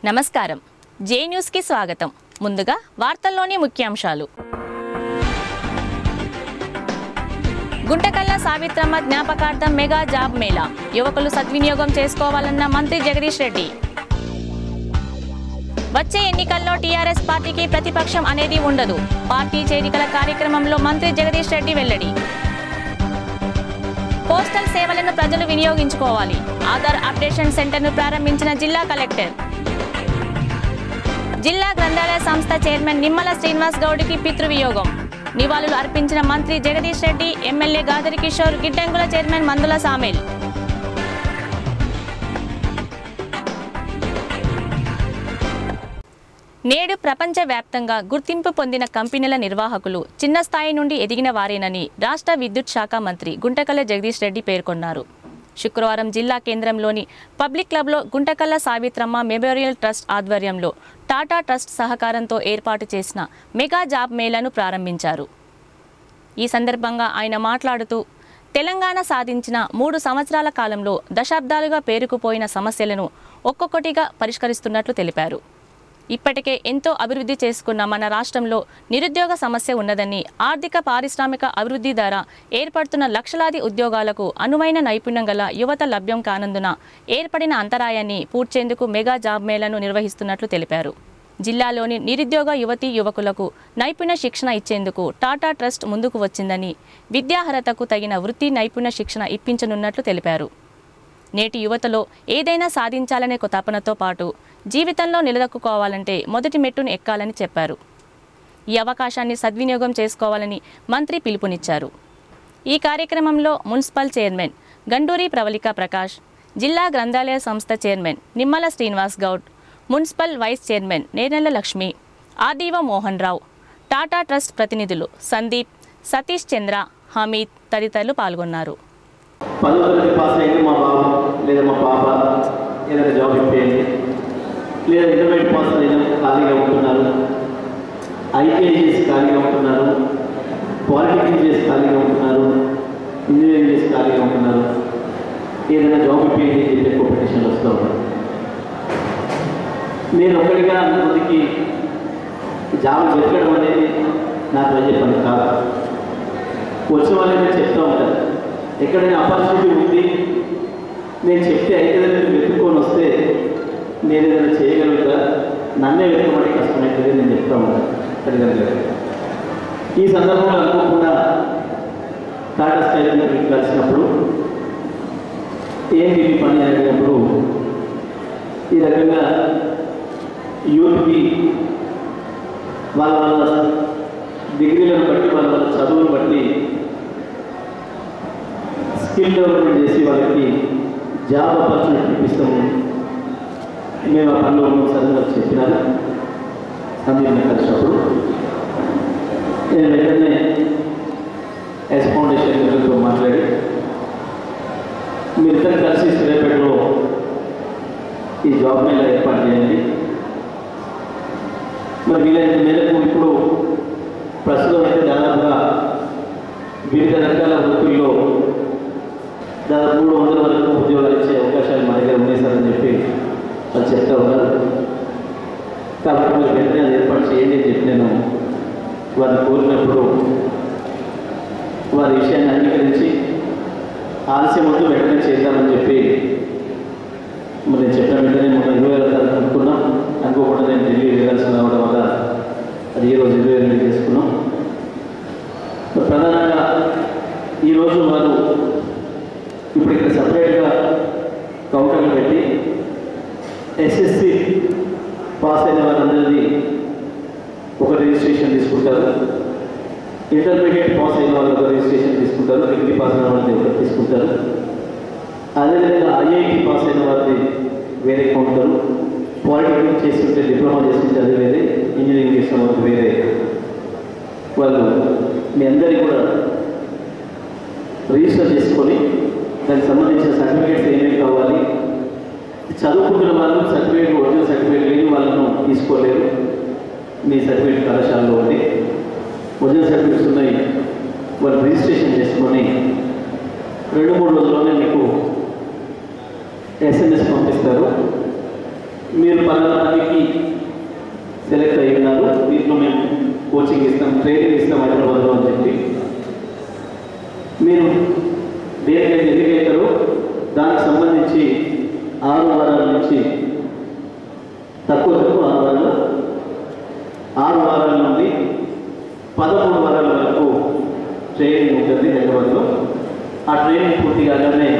నమస్కారం జే న్యూస్ కి స్వాగతం ముందుగా వార్తల్లోని ముఖ్యాంశాలు గుంటకల్ల సావిత్రమ్మ జ్ఞాపకార్థం మెగా జాబ్ మేళా యువకులు సద్వినియోగం చేసుకోవాలన్న మంత్రి జగదీష్ రెడ్డి వచ్చే ఎన్నికల్లో టీఆర్ఎస్ పార్టీకి ప్రతిపక్షం అనేది ఉండదు పార్టీ చేరికల కార్యక్రమంలో మంత్రి జగదీష్ రెడ్డి వెల్లడి పోస్టల్ సేవలను ప్రజలు వినియోగించుకోవాలి ఆధార్ అప్డేషన్ సెంటర్ను ప్రారంభించిన జిల్లా కలెక్టర్ జిల్లా గ్రంథాలయ సంస్థ చైర్మన్ నిమ్మల శ్రీనివాస్ గౌడ్కి పితృవియోగం నివాళులు అర్పించిన మంత్రి జగదీష్ రెడ్డి ఎమ్మెల్యే గాదరి కిషోర్ గిడ్డంగుల చైర్మన్ మందుల సామేల్ నేడు ప్రపంచవ్యాప్తంగా గుర్తింపు పొందిన కంపెనీల నిర్వాహకులు చిన్న స్థాయి నుండి ఎదిగిన వారేనని రాష్ట్ర విద్యుత్ శాఖ మంత్రి గుంటకల్ల జగదీష్ రెడ్డి పేర్కొన్నారు. శుక్రవారం జిల్లా కేంద్రంలోని పబ్లిక్ క్లబ్లో గుంటకల్ల సావిత్రమ్మ మెమోరియల్ ట్రస్ట్ ఆధ్వర్యంలో టాటా ట్రస్ట్ సహకారంతో ఏర్పాటు చేసిన మెగా జాబ్ మేళాను ప్రారంభించారు. ఈ సందర్భంగా ఆయన మాట్లాడుతూ తెలంగాణ సాధించిన 3 సంవత్సరాల కాలంలో దశాబ్దాలుగా పేరుకుపోయిన సమస్యలను ఒక్కొక్కటిగా పరిష్కరిస్తున్నట్లు తెలిపారు. ఇప్పటికే ఎంతో అభివృద్ధి చేసుకున్న మన రాష్ట్రంలో నిరుద్యోగ సమస్య ఉన్నదని ఆర్థిక పారిశ్రామిక అభివృద్ధి ద్వారా ఏర్పడుతున్న లక్షలాది ఉద్యోగాలకు అనువైన నైపుణ్యం గల యువత లభ్యం కానందున ఏర్పడిన అంతరాయాన్ని పూడ్చేందుకు మెగా జాబ్ మేళాను నిర్వహిస్తున్నట్లు తెలిపారు. జిల్లాలోని నిరుద్యోగ యువతీ యువకులకు నైపుణ్య శిక్షణ ఇచ్చేందుకు టాటా ట్రస్ట్ ముందుకు వచ్చిందని విద్యార్హతకు తగిన వృత్తి నైపుణ్య శిక్షణ ఇప్పించనున్నట్లు తెలిపారు. నేటి యువతలో ఏదైనా సాధించాలనే తపనతో పాటు జీవితంలో నిలదొక్కుకోవాలంటే మొదటి మెట్టును ఎక్కాలని చెప్పారు. ఈ అవకాశాన్ని సద్వినియోగం చేసుకోవాలని మంత్రి పిలుపునిచ్చారు. ఈ కార్యక్రమంలో మున్సిపల్ చైర్మన్ గండూరి ప్రవళిక ప్రకాష్, జిల్లా గ్రంథాలయ సంస్థ chairman Nimmala Srinivas Goud, municipal vice chairman Nenella Lakshmi, RDO Mohan Rao, Tata trust ప్రతినిధులు సందీప్, సతీష్ చంద్ర, హమీద్ తదితరులు పాల్గొన్నారు. 10వ తరగతి పాస్ అయితే మా బాబు లేదా మా పాప ఏదైనా జాబ్ ఇప్పేయండి, లేదా ఇంటర్మీడియట్ పాస్ అయినా ఖాళీగా ఉంటున్నారు, ఐటీఐ చేసి ఖాళీగా ఉంటున్నారు, పాలిటెక్నిక్ చేసి ఖాళీగా ఉంటున్నారు, ఇంజనీరింగ్ చేసి ఖాళీగా ఉంటున్నారు, ఏదైనా జాబ్ ఇప్పేయండి అని చెప్పి కాంపిటీషన్లు వస్తూ ఉంటారు. నేను ఒక్కడిగా అంతమందికి జాబ్ వెతకడం అనేది నాకు అయ్యే పని కాదు. వచ్చిన వాళ్ళని చెప్తూ ఉంటారు, ఎక్కడైనా ఆపర్చునిటీ ఉంది నేను చెప్తే అయితేదని మీరు వెతుక్కొని వస్తే నేను ఏదైనా చేయగలుగుతా, నన్నే వెతుకమని కష్టమవుతుంది నేను చెప్తా ఉంటాను తల్లిదండ్రులు. ఈ సందర్భంలో అనుకోకుండా టాటా స్కై మీకు కలిసినప్పుడు ఏంటి మీ పని అడిగినప్పుడు ఈ రకంగా యూత్కి వాళ్ళ వాళ్ళ డిగ్రీలను బట్టి వాళ్ళ వాళ్ళ చదువును బట్టి స్కిల్ డెవలప్మెంట్ చేసి వాళ్ళకి జాబ్ ఆపర్చునిటీ ఇప్పిస్తాము. మేము ఆ పనిలో సరిగ్గా చెప్పినాను. సందీప్ని కలిసినప్పుడు నేను వెంటనే ఎస్ ఫౌండేషన్తో మాట్లాడి మీరిద్దరు కలిసి సూర్యాపేటలో ఈ జాబ్ మేళా ఏర్పాటు చేయండి. మరి వీలైన మేరకు ఇప్పుడు ప్రస్తుతం అయితే దాదాపుగా వివిధ రకాల వృత్తుల్లో దాదాపు 300 వరకు ఉద్యోగాలు ఇచ్చే అవకాశాలు మా దగ్గర ఉన్నాయి సార్ అని చెప్పి వాళ్ళు చెప్తా ఉన్నారు. కాబట్టి మీరు వెంటనే అది ఏర్పాటు చేయండి అని చెప్పి నేను వారిని కోరినప్పుడు వారి విషయాన్ని అంగీకరించి ఆలస్యం వద్దు వెంటనే చేద్దామని చెప్పి మరి నేను చెప్పిన వెంటనే మొన్న 26వ తారీఖు అనుకున్నాం. అనుకోకుండా నేను ఢిల్లీ వెళ్ళాల్సి రావడం వల్ల అది ఈరోజు 22 చేసుకున్నాం. ప్రధానంగా ఈరోజు వారు ఇప్పుడు ఇక్కడ సపరేట్గా కౌంటర్లు పెట్టి ఎస్ఎస్సి పాస్ అయిన వారందరిది ఒక రిజిస్ట్రేషన్ తీసుకుంటారు, ఇంటర్మీడియట్ పాస్ అయిన వాళ్ళు ఒక రిజిస్ట్రేషన్ తీసుకుంటారు, డిగ్రీ పాస్ అయిన వాళ్ళది ఒకటి తీసుకుంటారు, అదేవిధంగా ఐఐటి పాస్ అయిన వారిది వేరే కౌంటారు, పాలిటెక్నిక్ చేసుకుంటే డిప్లొమా చేసుకుంటే అది వేరే, ఇంజనీరింగ్ చేసిన వాళ్ళకి వేరే. వాళ్ళు మీ అందరికీ కూడా రిజిస్టర్ చేసుకొని దానికి సంబంధించిన సర్టిఫికేట్స్ ఏమేమి కావాలి, చదువుకుంటున్న వాళ్ళు సర్టిఫికేట్ ఒరిజినల్ సర్టిఫికేట్ లేని వాళ్ళను తీసుకోలేరు. మీ సర్టిఫికేట్ కళాశాలలో ఉంది, ఒరిజినల్ సర్టిఫికేట్స్ ఉన్నాయి, వాళ్ళు రిజిస్ట్రేషన్ చేసుకొని 2-3 రోజుల్లోనే మీకు SMS పంపిస్తారు. మీరు పలానా కోచింగ్ ఇస్తాం, ట్రైనింగ్ ఇస్తాం హైదరాబాద్లో అని చెప్పి మీరు దేనికైతే ఎన్నికైతారో దానికి సంబంధించి 6 వారాల నుంచి తక్కువ 6 వారాల నుండి 13 వారాల వరకు ట్రైనింగ్ ఉంటుంది హైదరాబాద్లో. ఆ ట్రైనింగ్ పూర్తి కాగానే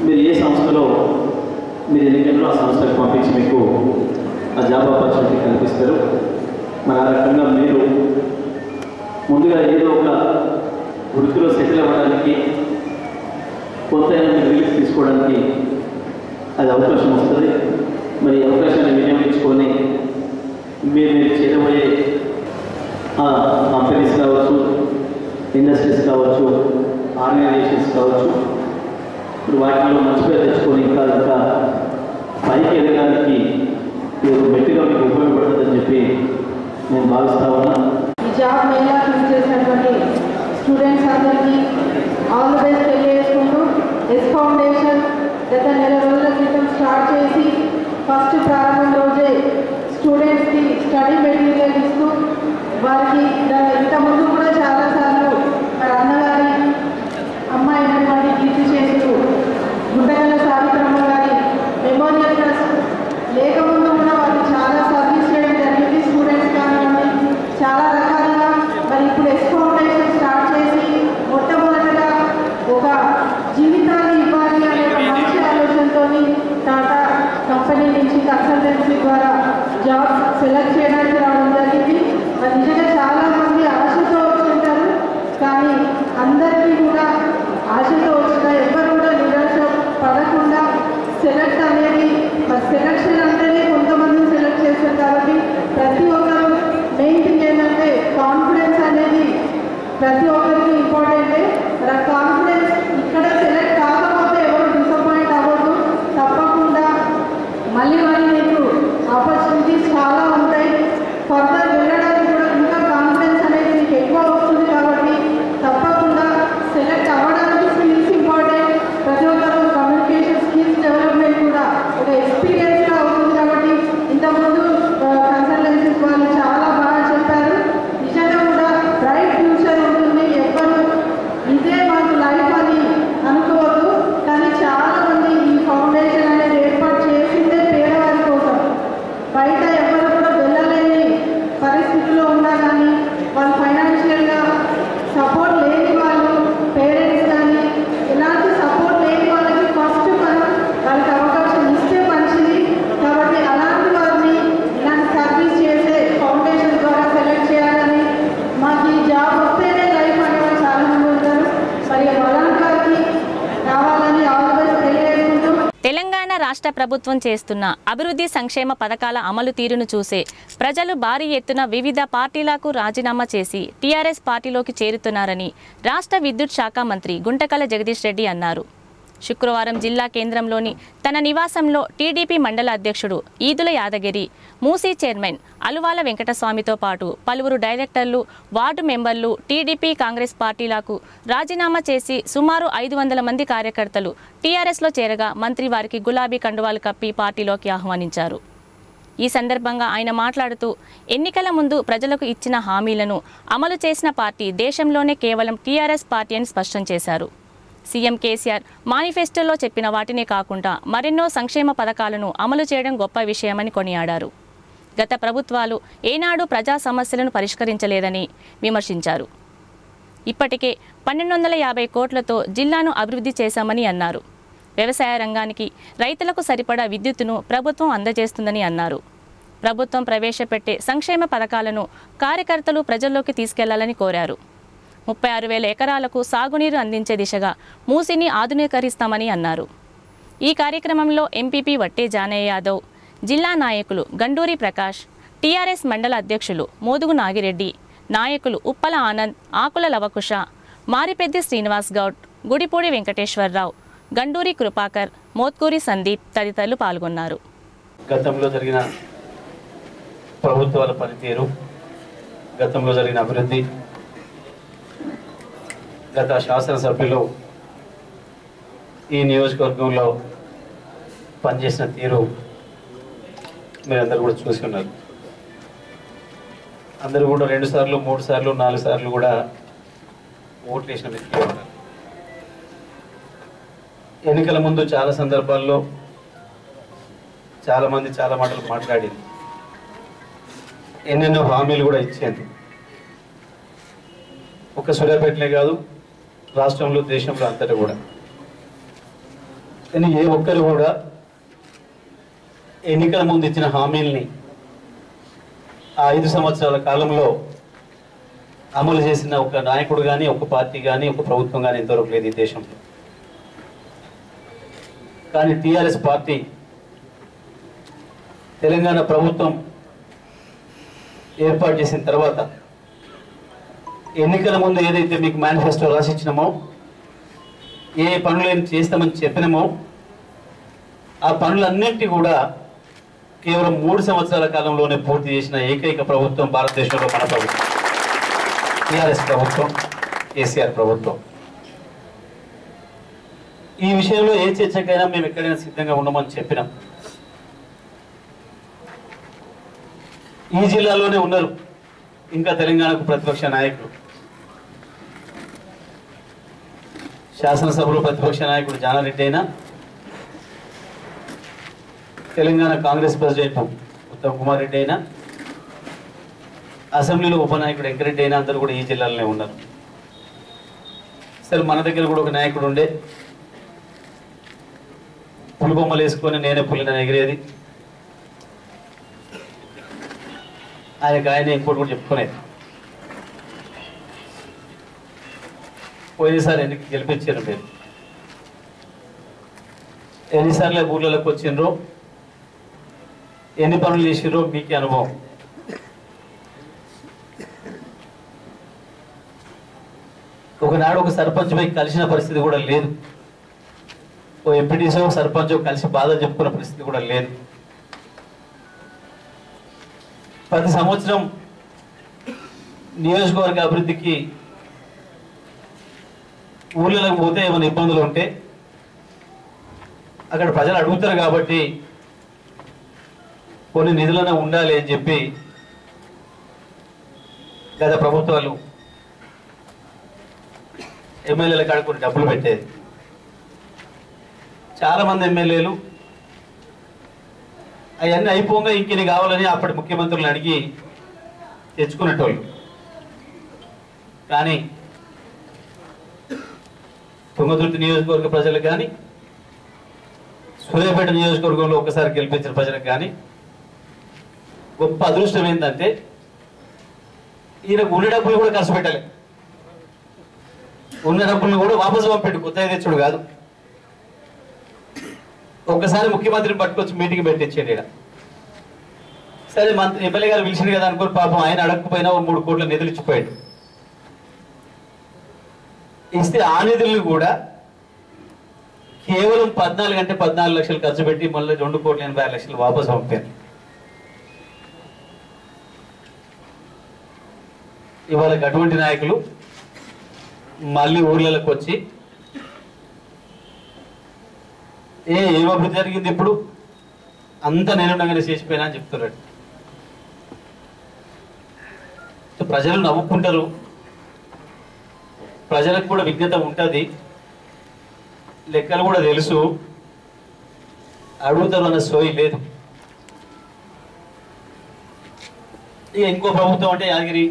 మీరు ఏ సంస్థలో మీరు ఎన్నికల్లో ఆ సంస్థకు పంపించి మీకు ఆ జాబ్ ఆపర్చునిటీ కల్పిస్తారు. మరి ఆ రకంగా మీరు ముందుగా ఏదో ఒక వృత్తిలో సెటిల్ అవ్వడానికి, కొంతైనా రిలీఫ్ తీసుకోవడానికి అది అవకాశం వస్తుంది. మరి అవకాశాన్ని వినియోగించుకొని మీరు చేయబోయే కంపెనీస్ కావచ్చు, ఇండస్ట్రీస్ కావచ్చు, ఆర్గనైజేషన్స్ కావచ్చు, ఇప్పుడు వాటిలో మంచి పేరు తెచ్చుకొని ఇంకా పైకి ఎదగడానికి ఇది ఒక మెట్టిగా మీకు ఉపయోగపడుతుందని చెప్పి నేను భావిస్తా ఉన్నా. ఈ జాబ్ మేళా చూస్ చేసినటువంటి స్టూడెంట్స్ అందరికీ ఆల్ ది బెస్ట్ తెలియజేసుకుంటూ, ఎస్ ఫౌండేషన్ గత నెల రోజుల క్రితం స్టార్ట్ చేసి ఫస్ట్ ప్రారంభం రోజే స్టూడెంట్స్కి స్టడీ మెటీరియల్ ఇస్తూ వారికి ఇంతకుముందు కూడా చాలాసార్లు మరి అన్నగారి అమ్మాయి అయినటువంటి కీర్తి చేస్తూ గుంటకల్ల సావిత్రమ్మ గారి మెమోరియల్ ట్రస్ట్ లేకముందు కూడా వాళ్ళు చాలా సర్వీస్ చేయడం జరిగింది. స్టూడెంట్స్ కానివ్వండి, చాలా రకాలుగా. మరి ఇప్పుడు ఎస్ ఫౌండేషన్ స్టార్ట్ చేసి మొట్టమొదటిగా ఒక జీవితాన్ని ఇవ్వాలి అనే ఒక మంచి ఆలోచనతో టాటా కంపెనీ నుంచి కన్సల్టెన్సీ ద్వారా జాబ్ సెలెక్ట్ చేయడానికి రావడం జరిగింది. మరి నిజంగా చాలామంది ఆశతో వచ్చుంటారు, కానీ అందరికీ కూడా ఆశతో వచ్చిన ఎవరు కూడా నిరాశ పడకుండా సెలెక్ట్ అనేది, సెలెక్షన్ అంటేనే కొంతమందిని సెలెక్ట్ చేస్తారు కాబట్టి ప్రతి ఒక్కరు మెయిన్ థింగ్ ఏంటంటే కాన్ఫిడెన్స్ అనేది ప్రతి ఒక్కరికి ఇంపార్టెంటే. మరి కాన్ఫిడెన్స్ ఇక్కడ సెలెక్ట్ కాకపోతే ఎవరు డిసప్పాయింట్ అవ్వద్దు. తప్పకుండా మళ్ళీ మీకు ఆపర్చునిటీస్ చాలా ఉంటాయి. ఫర్దర్ వెళ్ళడానికి కూడా ఇంకా కాన్ఫిడెన్స్ అనేది మీకు ఎక్కువ వస్తుంది కాబట్టి తప్పకుండా సెలెక్ట్ అవ్వడానికి స్కిల్స్ ఇంపార్టెంట్. ప్రతి ఒక్కరు కమ్యూనికేషన్ స్కిల్స్ డెవలప్మెంట్ కూడా ఒక ఎక్స్పీరియన్స్గా అవుతుంది కాబట్టి ఇంతకుముందు కన్సల్టెన్సీస్ వాళ్ళు చాలా బాగా చెప్పారు. నిజంగా కూడా బ్రైట్ ఫ్యూచర్ ఉంటుంది. ఎవ్వరు ఇదే మాకు లైఫ్ అని అనుకోవద్దు. కానీ చాలామంది ఈ ఫౌండేషన్ అనేది ఏర్పాటు చేసిందే పేదవారి కోసం. బయట ఎవరు కూడా వెళ్ళలేని పరిస్థితుల్లో ఉన్నా కానీ వాళ్ళు ఫైనాన్షియల్గా సపోర్ట్ లేని వాళ్ళు, పేరెంట్స్ కానీ ఎలాంటి సపోర్ట్ లేని వాళ్ళకి ఫస్ట్ మనం వాళ్ళకి అవకాశం ఇస్తే మంచిది. కాబట్టి అలాంటి వారిని ఇలాంటి సర్వీస్ చేసే ఫౌండేషన్ ద్వారా సెలెక్ట్ చేయాలని, మాకు ఈ జాబ్ వస్తేనే లైఫ్ అనే వాళ్ళు చాలామంది ఉంటారు. మరి అలాంటి వారికి రావాలని ఆల్ ది బెస్ట్ తెలియజేసుకుంటూ, తెలంగాణ రాష్ట్ర ప్రభుత్వం చేస్తున్న అభివృద్ధి సంక్షేమ పథకాల అమలు తీరును చూసే ప్రజలు భారీ ఎత్తున వివిధ పార్టీలకు రాజీనామా చేసి టీఆర్ఎస్ పార్టీలోకి చేరుతున్నారని రాష్ట్ర విద్యుత్ శాఖ మంత్రి గుంటకల్ల జగదీష్ రెడ్డి అన్నారు. శుక్రవారం జిల్లా కేంద్రంలోని తన నివాసంలో టీడీపీ మండల అధ్యక్షుడు ఈదుల యాదగిరి, మూసీ చైర్మన్ అలువాల వెంకటస్వామితో పాటు పలువురు డైరెక్టర్లు, వార్డు మెంబర్లు టీడీపీ, కాంగ్రెస్ పార్టీలకు రాజీనామా చేసి సుమారు 500 మంది కార్యకర్తలు టీఆర్ఎస్లో చేరగా మంత్రి వారికి గులాబీ కండువాలు కప్పి పార్టీలోకి ఆహ్వానించారు. ఈ సందర్భంగా ఆయన మాట్లాడుతూ, ఎన్నికల ముందు ప్రజలకు ఇచ్చిన హామీలను అమలు చేసిన పార్టీ దేశంలోనే కేవలం టీఆర్ఎస్ పార్టీ అని స్పష్టం చేశారు. సీఎం కేసీఆర్ మేనిఫెస్టోలో చెప్పిన వాటినే కాకుండా మరెన్నో సంక్షేమ పథకాలను అమలు చేయడం గొప్ప విషయమని కొనియాడారు. గత ప్రభుత్వాలు ఏనాడు ప్రజా సమస్యలను పరిష్కరించలేదని విమర్శించారు. ఇప్పటికే 1250 కోట్లతో జిల్లాను అభివృద్ధి చేశామని అన్నారు. వ్యవసాయ రంగానికి రైతులకు సరిపడా విద్యుత్తును ప్రభుత్వం అందజేస్తుందని అన్నారు. ప్రభుత్వం ప్రవేశపెట్టే సంక్షేమ పథకాలను కార్యకర్తలు ప్రజల్లోకి తీసుకెళ్లాలని కోరారు. 36,000 ఎకరాలకు సాగునీరు అందించే దిశగా మూసిని ఆధునీకరిస్తామని అన్నారు. ఈ కార్యక్రమంలో ఎంపీపీ వట్టే జానయ్య యాదవ్, జిల్లా నాయకులు గండూరి ప్రకాష్, టీఆర్ఎస్ మండల అధ్యక్షులు మోదుగు నాగిరెడ్డి, నాయకులు ఉప్పల ఆనంద్, ఆకుల లవకుశ, మారిపెద్ది శ్రీనివాస్ గౌడ్, గుడిపూడి వెంకటేశ్వరరావు, గండూరి కృపాకర్, మోత్కూరి సందీప్ తదితరులు పాల్గొన్నారు. గతంలో జరిగిన ప్రభుత్వాల పనితీరు, గతంలో జరిగిన అభివృద్ధి, గత శాసనసభ్యులు ఈ నియోజకవర్గంలో పనిచేసిన తీరు మీరందరూ కూడా చూసుకున్నారు. అందరూ కూడా 2 సార్లు 3 సార్లు 4 సార్లు కూడా ఓట్లు వేసిన వ్యక్తులు ఉన్నారు. ఎన్నికల ముందు చాలా సందర్భాల్లో చాలామంది చాలా మాటలు మాట్లాడింది, ఎన్నెన్నో హామీలు కూడా ఇచ్చేది. ఒక సూర్యాపేటనే కాదు, రాష్ట్రంలో దేశంలో అంతటా కూడా. కానీ ఏ ఒక్కరు కూడా ఎన్నికల ముందు ఇచ్చిన హామీల్ని ఆ 5 సంవత్సరాల కాలంలో అమలు చేసిన ఒక నాయకుడు కానీ, ఒక పార్టీ కానీ, ఒక ప్రభుత్వం కానీ ఇంతవరకు లేదు ఈ దేశంలో. కానీ టీఆర్ఎస్ పార్టీ తెలంగాణ ప్రభుత్వం ఏర్పాటు చేసిన తర్వాత ఎన్నికల ముందు ఏదైతే మీకు మేనిఫెస్టో రాసిచ్చినామో, ఏ పనులు ఏం చేస్తామని చెప్పినామో, ఆ పనులన్నింటినీ కూడా కేవలం 3 సంవత్సరాల కాలంలోనే పూర్తి చేసిన ఏకైక ప్రభుత్వం భారతదేశంలో మన ప్రభుత్వం, టీఆర్ఎస్ ప్రభుత్వం, కేసీఆర్ ప్రభుత్వం. ఈ విషయంలో ఏ చర్చకైనా మేము ఎక్కడైనా సిద్ధంగా ఉన్నామని చెప్పినాం. ఈ జిల్లాలోనే ఉన్నారు ఇంకా తెలంగాణకు ప్రతిపక్ష నాయకులు. శాసనసభలో ప్రతిపక్ష నాయకుడు జానారెడ్డి అయినా, తెలంగాణ కాంగ్రెస్ ప్రెసిడెంట్ ఉత్తమ్ కుమార్ రెడ్డి అయినా, అసెంబ్లీలో ఉపనాయకుడు వెంకరెడ్డి అయినా అందరూ కూడా ఈ జిల్లాలోనే ఉన్నారు. సరే, మన దగ్గర కూడా ఒక నాయకుడు ఉండే, పులిబొమ్మలు వేసుకొని నేనే పులిని ఎగిరేది, ఆయన ఇంకోటి కూడా చెప్పుకునేది. పోయినసారి ఎన్నిక గెలిపించారు మీరు, ఎన్నిసార్లు ఊర్లలోకి వచ్చిండ్రో, ఎన్ని పనులు చేసిర్రో మీకే అనుభవం. ఒకనాడు ఒక సర్పంచ్ పై కలిసిన పరిస్థితి కూడా లేదు, ఓ ఎంపీటీసో సర్పంచో కలిసి బాధ చెప్పుకున్న పరిస్థితి కూడా లేదు. ప్రతి సంవత్సరం నియోజకవర్గ అభివృద్ధికి ఊళ్ళలోకి పోతే ఏమైనా ఇబ్బందులు ఉంటే అక్కడ ప్రజలు అడుగుతారు కాబట్టి కొన్ని నిధులను ఉండాలి అని చెప్పి గత ప్రభుత్వాలు ఎమ్మెల్యేల కాడ కొన్ని డబ్బులు పెట్టేది. చాలామంది ఎమ్మెల్యేలు అవన్నీ అయిపోగా ఇంకెన్ని కావాలని అప్పటి ముఖ్యమంత్రులను అడిగి తెచ్చుకునేటోళ్ళు. కానీ తుంగతుర్తి నియోజకవర్గ ప్రజలకు కానీ, సూర్యాపేట నియోజకవర్గంలో ఒకసారి గెలిపించిన ప్రజలకు కానీ గొప్ప అదృష్టం ఏంటంటే ఈయనకు ఉన్న డబ్బులు కూడా ఖర్చు పెట్టాలి, ఉన్న డబ్బులను కూడా వాపసు పంపెట్టు, కొత్తగా తెచ్చుడు కాదు. ఒక్కసారి ముఖ్యమంత్రిని పట్టుకొచ్చి మీటింగ్ పెట్టించాడు ఇక్కడ. సరే, మంత్రి ఎమ్మెల్యే గారు పిలిచింది కదా అనుకోని పాపం ఆయన అడగకపోయినా 3 కోట్ల నిధులు ఇచ్చిపోయాడు. ఇస్తే ఆ నిధులను కూడా కేవలం 14 లక్షలు ఖర్చు పెట్టి మళ్ళీ 2,86,00,000 వాపసు పంపారు. ఇవాళ అటువంటి నాయకులు మళ్ళీ ఊర్లలోకి వచ్చి ఏం అభివృద్ధి జరిగింది, ఇప్పుడు అంతా నేనుండగానే చేసిపోయినా అని చెప్తున్నాడు. ప్రజలు నవ్వుకుంటారు, ప్రజలకు కూడా విజ్ఞత ఉంటుంది, లెక్కలు కూడా తెలుసు, అడుగుతారు అన్న సోయి లేదు. ఇక ఇంకో ప్రభుత్వం అంటే యాదగిరి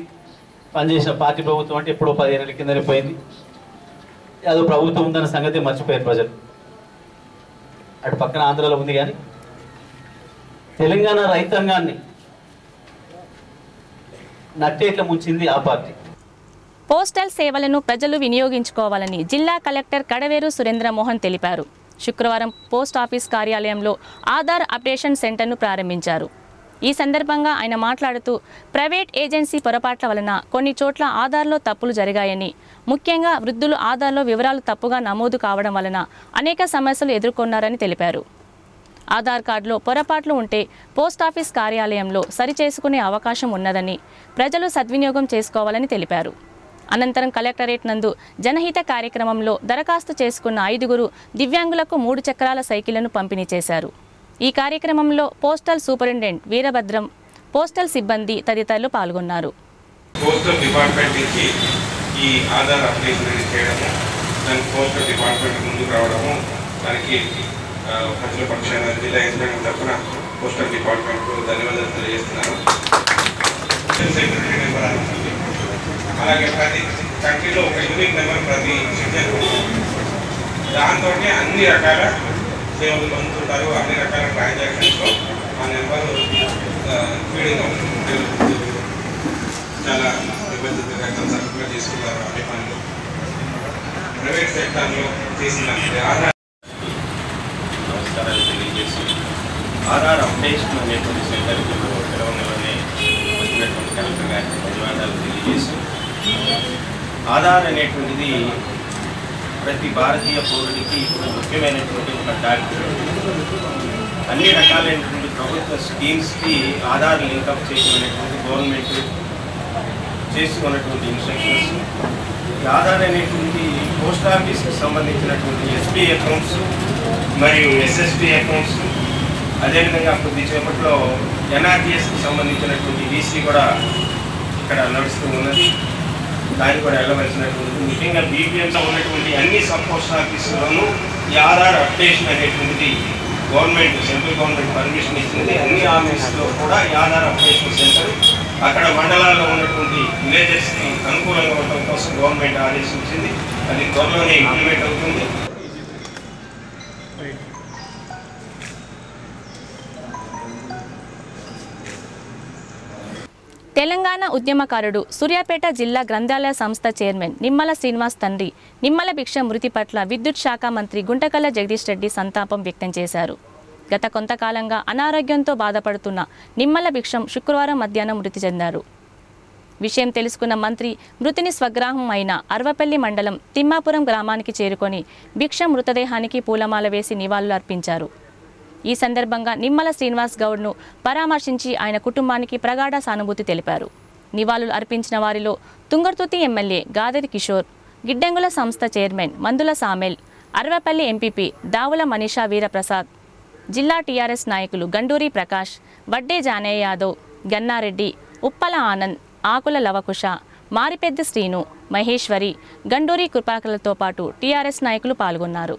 పనిచేసిన పార్టీ ప్రభుత్వం అంటే ఎప్పుడో 15 ఏళ్ళ కిందనే పోయింది. అదో ప్రభుత్వం ఉందన్న సంగతి మర్చిపోయారు ప్రజలు. అటు పక్కన ఆంధ్రాలో ఉంది, కానీ తెలంగాణ రైతాంగాన్ని నట్టేట్ల ముంచింది ఆ పార్టీ. పోస్టల్ సేవలను ప్రజలు వినియోగించుకోవాలని జిల్లా కలెక్టర్ కడవేరు సురేంద్రమోహన్ తెలిపారు. శుక్రవారం పోస్ట్ ఆఫీస్ కార్యాలయంలో ఆధార్ అప్డేషన్ సెంటర్ను ప్రారంభించారు. ఈ సందర్భంగా ఆయన మాట్లాడుతూ ప్రైవేట్ ఏజెన్సీ పొరపాట్ల వలన కొన్ని చోట్ల ఆధార్లో తప్పులు జరిగాయని, ముఖ్యంగా వృద్ధులు ఆధార్లో వివరాలు తప్పుగా నమోదు కావడం వలన అనేక సమస్యలు ఎదుర్కొన్నారని తెలిపారు. ఆధార్ కార్డులో పొరపాట్లు ఉంటే పోస్టాఫీస్ కార్యాలయంలో సరిచేసుకునే అవకాశం ఉన్నదని ప్రజలు సద్వినియోగం చేసుకోవాలని తెలిపారు. అనంతరం కలెక్టరేట్ నందు జనహిత కార్యక్రమంలో దరఖాస్తు చేసుకున్న 5 దివ్యాంగులకు 3 చక్రాల సైకిళ్లను పంపిణీ చేశారు. ఈ కార్యక్రమంలో పోస్టల్ సూపరింటెండెంట్ వీరభద్రం, పోస్టల్ సిబ్బంది తదితరులు పాల్గొన్నారు. పోస్టల్ డిపార్ట్మెంట్ నుంచి ఈ ఆధార్ అప్లికేషన్ అనేది చేయడము, దానికి పోస్టల్ డిపార్ట్మెంట్ ముందుకు రావడము, దానికి ప్రజల పక్షాన జిల్లా యంత్రాంగం తరఫున పోస్టల్ డిపార్ట్మెంట్ ధన్యవాదాలు తెలియజేస్తున్నాను. సెక్రటరీ నెంబర్ అనుకుంటుంది, అలాగే ప్రతి కంట్రీలో ఒక యూనిక్ నెంబర్ ప్రతి సిటిజన్, దాంతో అన్ని రకాల సేవలు పొందుతుంటారు. అన్ని రకాల ట్రాన్సాక్షన్స్లో ఆ నెంబరు ఫీడింగ్ అవుతుంది. చాలా నిబంధనగా సర్కులర్ చేసుకుంటారు. అన్ని పనులు ప్రైవేట్ సెక్టార్లో చేసిన నమస్కారాలు తెలియజేసి ఆధార్ అప్డేషన్ అనేటువంటి సెంటర్కి తెలవగానే వచ్చినటువంటి కలెక్టర్ గారికి ధన్యవాదాలు తెలియజేసి, ఆధార్ అనేటువంటిది ప్రతి భారతీయ పౌరుడికి ముఖ్యమైనటువంటి ఒక డాక్యుమెంట్. అన్ని రకాలైనటువంటి ప్రభుత్వ స్కీమ్స్కి ఆధార్ లింకప్ చేయమనేటువంటి గవర్నమెంట్ చేసుకున్నటువంటి ఇన్స్ట్రక్షన్స్. ఈ ఆధార్ అనేటువంటి పోస్ట్ ఆఫీస్కి సంబంధించినటువంటి ఎస్బీ అకౌంట్స్ మరియు ఎస్ఎస్బి అకౌంట్స్, అదేవిధంగా కొద్దిసేపట్లో ఎన్ఆర్టీఎస్కి సంబంధించినటువంటి వీసీ కూడా ఇక్కడ నడుస్తూ ఉన్నది. దాన్ని కూడా వెళ్ళవలసినటువంటి, ముఖ్యంగా బీపీఎంలో ఉన్నటువంటి అన్ని సబ్ పోస్ట్ ఆఫీసుల్లోనూ ఈ ఆధార్ అప్డేషన్ అనేటువంటిది గవర్నమెంట్, సెంట్రల్ గవర్నమెంట్ పర్మిషన్ ఇచ్చింది. అన్ని ఆఫీసులో కూడా ఈ ఆధార్ అప్డేషన్ సెంటర్ అక్కడ మండలాల్లో ఉన్నటువంటి విలేజెస్కి అనుకూలంగా ఉండడం కోసం గవర్నమెంట్ ఆదేశించింది. అది త్వరలోనే ఇంప్లిమెంట్ అవుతుంది. తెలంగాణ ఉద్యమకారుడు సూర్యాపేట జిల్లా గ్రంథాలయ సంస్థ చైర్మన్ నిమ్మల శ్రీనివాస్ తండ్రి నిమ్మల భిక్ష మృతి పట్ల విద్యుత్ శాఖ మంత్రి గుంటకల్ల జగదీష్ రెడ్డి సంతాపం వ్యక్తం చేశారు. గత కొంతకాలంగా అనారోగ్యంతో బాధపడుతున్న నిమ్మల భిక్షం శుక్రవారం మధ్యాహ్నం మృతి చెందారు. విషయం తెలుసుకున్న మంత్రి మృతిని స్వగ్రామం అయిన అర్వపల్లి మండలం తిమ్మాపురం గ్రామానికి చేరుకొని భిక్షం మృతదేహానికి పూలమాల వేసి నివాళులు అర్పించారు. ఈ సందర్భంగా నిమ్మల శ్రీనివాస్ గౌడ్ను పరామర్శించి ఆయన కుటుంబానికి ప్రగాఢ సానుభూతి తెలిపారు. నివాళులు అర్పించిన వారిలో తుంగర్తుర్తి ఎమ్మెల్యే గాదరి కిషోర్, గిడ్డంగుల సంస్థ చైర్మన్ మందుల సామెల్, అర్వపల్లి ఎంపీపీ దావుల మనీషా వీరప్రసాద్, జిల్లా టీఆర్ఎస్ నాయకులు గండూరి ప్రకాష్, వడ్డే జానయ్య యాదవ్, గన్నారెడ్డి, ఉప్పల ఆనంద్, ఆకుల లవకుశ, మారిపెద్ద శ్రీను, మహేశ్వరి, గండూరి కృపాకలతో పాటు టీఆర్ఎస్ నాయకులు పాల్గొన్నారు.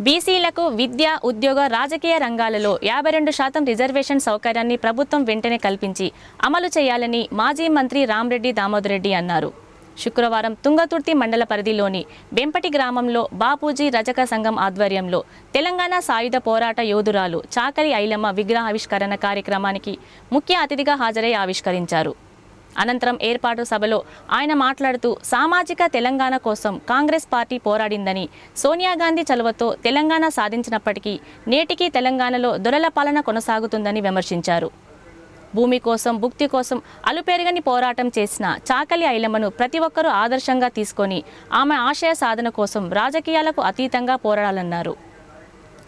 బీసీలకు విద్య, ఉద్యోగ, రాజకీయ రంగాలలో 52% రిజర్వేషన్ సౌకర్యాన్ని ప్రభుత్వం వెంటనే కల్పించి అమలు చేయాలని మాజీ మంత్రి రామరెడ్డి దామోదర్ రెడ్డి అన్నారు. శుక్రవారం తుంగతుర్తి మండల పరిధిలోని బెంపటి గ్రామంలో బాపూజీ రజక సంఘం ఆధ్వర్యంలో తెలంగాణ సాయుధ పోరాట యోధురాలు చాకలి ఐలమ్మ విగ్రహావిష్కరణ కార్యక్రమానికి ముఖ్య అతిథిగా హాజరై ఆవిష్కరించారు. అనంతరం ఏర్పాటు సభలో ఆయన మాట్లాడుతూ సామాజిక తెలంగాణ కోసం కాంగ్రెస్ పార్టీ పోరాడిందని, సోనియా గాంధీ చలువతో తెలంగాణ సాధించినప్పటికీ నేటికీ తెలంగాణలో దొరల పాలన కొనసాగుతుందని విమర్శించారు. భూమి కోసం, భుక్తి కోసం అలుపెరగని పోరాటం చేసిన చాకలి ఐలమ్మను ప్రతి ఒక్కరూ ఆదర్శంగా తీసుకొని ఆమె ఆశయ సాధన కోసం రాజకీయాలకు అతీతంగా పోరాడాలన్నారు.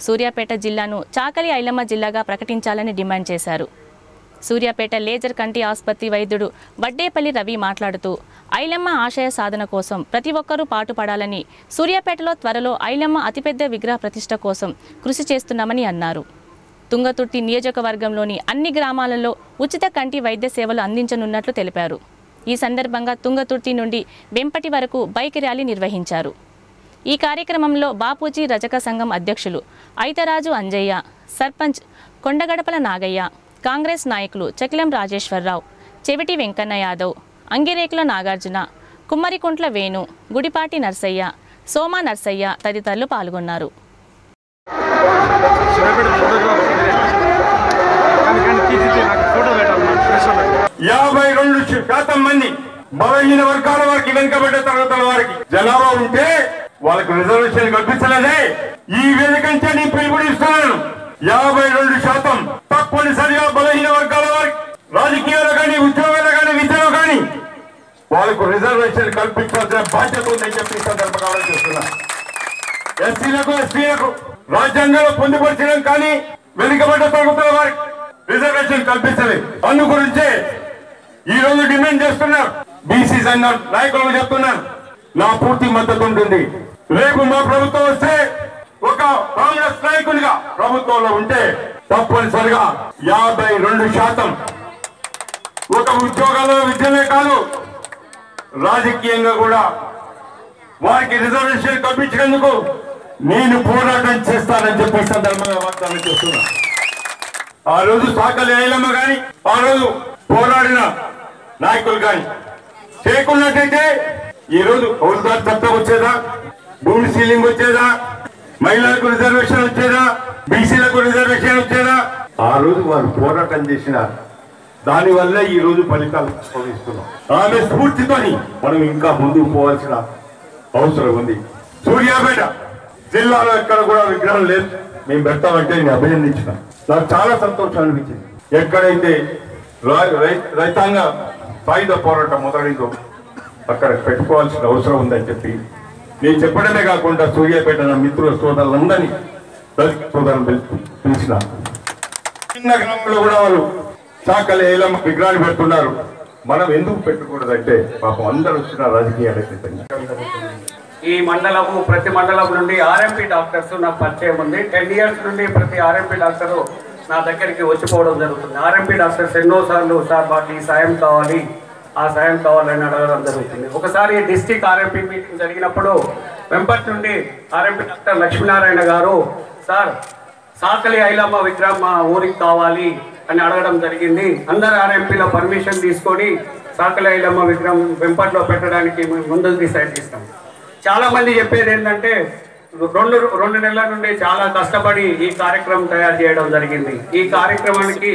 సూర్యాపేట జిల్లాను చాకలి ఐలమ్మ జిల్లాగా ప్రకటించాలని డిమాండ్ చేశారు. సూర్యాపేట లేజర్ కంటి ఆసుపత్రి వైద్యుడు వడ్డేపల్లి రవి మాట్లాడుతూ ఐలమ్మ ఆశయ సాధన కోసం ప్రతి ఒక్కరూ పాటుపడాలని, సూర్యాపేటలో త్వరలో ఐలమ్మ అతిపెద్ద విగ్రహ ప్రతిష్ఠ కోసం కృషి చేస్తున్నామని అన్నారు. తుంగతుర్తి నియోజకవర్గంలోని అన్ని గ్రామాలలో ఉచిత కంటి వైద్య సేవలు అందించనున్నట్లు తెలిపారు. ఈ సందర్భంగా తుంగతుర్తి నుండి వెంపటి వరకు బైక్ ర్యాలీ నిర్వహించారు. ఈ కార్యక్రమంలో బాపూజీ రజక సంఘం అధ్యక్షులు ఐతరాజు అంజయ్య, సర్పంచ్ కొండగడపల నాగయ్య, కాంగ్రెస్ నాయకులు చకిలం రాజేశ్వరరావు, చెవిటి వెంకన్న యాదవ్, అంగిరేకుల నాగార్జున, కుమ్మరికుంట్ల వేణు, గుడిపాటి నర్సయ్య, సోమా నర్సయ్య తదితరులు పాల్గొన్నారు. 52% మంది బలహీన వర్గాల వారికి, వెనుకబడ్డ తరగతుల వారికి జనాభా ఉంటే వాళ్ళకు రిజర్వేషన్ కల్పించలేదే. ఈ వేదిక నుంచి నేను పిలుపునిస్తున్నాను. 52% తప్పనిసరిగా బలహీన వర్గాల వారికి రాజకీయాలు కానీ ఉద్యోగాలు కానీ విద్యలో కానీ వాళ్ళకు రిజర్వేషన్ కల్పించాల్సిన బాధ్యత ఉందని చెప్పి సందర్భంగా ఆలోచిస్తున్నా. ఎస్సీలకు ఎస్టీలకు రాజ్యాంగంలో పొందుపరచడం కానీ వెనుకబడ్డ తరగతుల వారికి రిజర్వేషన్ కల్పించలేదు. అందు గురించే ఈ రోజు డిమాండ్ చేస్తున్నారు. బీసీ సంఘం నాయకులకు చెప్తున్నాను, నా పూర్తి మద్దతు ఉంటుంది. రేపు మా ప్రభుత్వం వస్తే ఒక కాంగ్రెస్ నాయకునిగా ప్రభుత్వంలో ఉంటే తప్పనిసరిగా 52% ఒక ఉద్యోగాల్లో విద్యనే కాదు రాజకీయంగా కూడా వారికి రిజర్వేషన్ కల్పించేందుకు నేను పోరాటం చేస్తానని చెప్పి సందర్భంగా వాగ్దానం చేస్తున్నా. ఆ రోజు సాకలి ఐలమ్మ గాని ఆ రోజు పోరాడిన నాయకులు కానీ చేయకున్నట్టయితే ఈ రోజు హౌల్దార్ చట్టం వచ్చేదా, భూమి సీలింగ్ వచ్చేదా, మహిళలకు రిజర్వేషన్ వచ్చేదా, బీసీలకు రిజర్వేషన్ వచ్చేదా? ఆ రోజు వారు పోరాటం చేసిన దానివల్ల ఈ రోజు ఫలితాలు అనుభవిస్తున్నాం. ఆమె స్ఫూర్తితోని మనం ఇంకా ముందుకు పోవాల్సిన అవసరం ఉంది. సూర్యాపేట జిల్లాలో ఎక్కడ కూడా విగ్రహం లేదు, మేము పెడతామంటే నేను అభినందించిన. నాకు చాలా సంతోషం అనిపించింది. ఎక్కడైతే రైతాంగ సాయుధ పోరాటం మొదలైందో అక్కడ పెట్టుకోవాల్సిన అవసరం ఉందని చెప్పి నేను చెప్పడమే కాకుండా సూర్యాపేట నా మిత్రుల సోదరులందరినీ సోదరులు పిలిచిన. చిన్న గ్రామంలో కూడా వాళ్ళు సాకలి ఐలమ్మ విగ్రహాన్ని పెడుతున్నారు. మనం ఎందుకు పెట్టకూడదంటే పాపం అందరూ వచ్చిన రాజకీయాలు ఈ మండలము ప్రతి మండలం నుండి ఆర్ఎంపీ డాక్టర్స్ నాకు పరిచయం ఉంది. 10 years నుండి ప్రతి ఆర్ఎంపీ డాక్టరు నా దగ్గరికి వచ్చిపోవడం జరుగుతుంది. ఆర్ఎంపీ డాక్టర్స్ ఎన్నోసార్లు సార్ మాకు ఈ సాయం కావాలి, ఆ సాయం కావాలని అడగడం జరుగుతుంది. ఒకసారి డిస్ట్రిక్ట్ ఆర్ఎంపీ మీటింగ్ జరిగినప్పుడు వెంపటి నుండి ఆర్ఎంపీ డాక్టర్ లక్ష్మీనారాయణ గారు సార్ సాకలి ఐలమ్మ విగ్రహం మా ఊరికి కావాలి అని అడగడం జరిగింది. అందరు ఆర్ఎంపీలో పర్మిషన్ తీసుకొని సాకలి ఐలమ్మ విగ్రహం వెంపట్లో పెట్టడానికి ముందుకు డిసైడ్ చేస్తాం. చాలా మంది చెప్పేది ఏంటంటే 2 నెలల నుండి చాలా కష్టపడి ఈ కార్యక్రమం తయారు చేయడం జరిగింది. ఈ కార్యక్రమానికి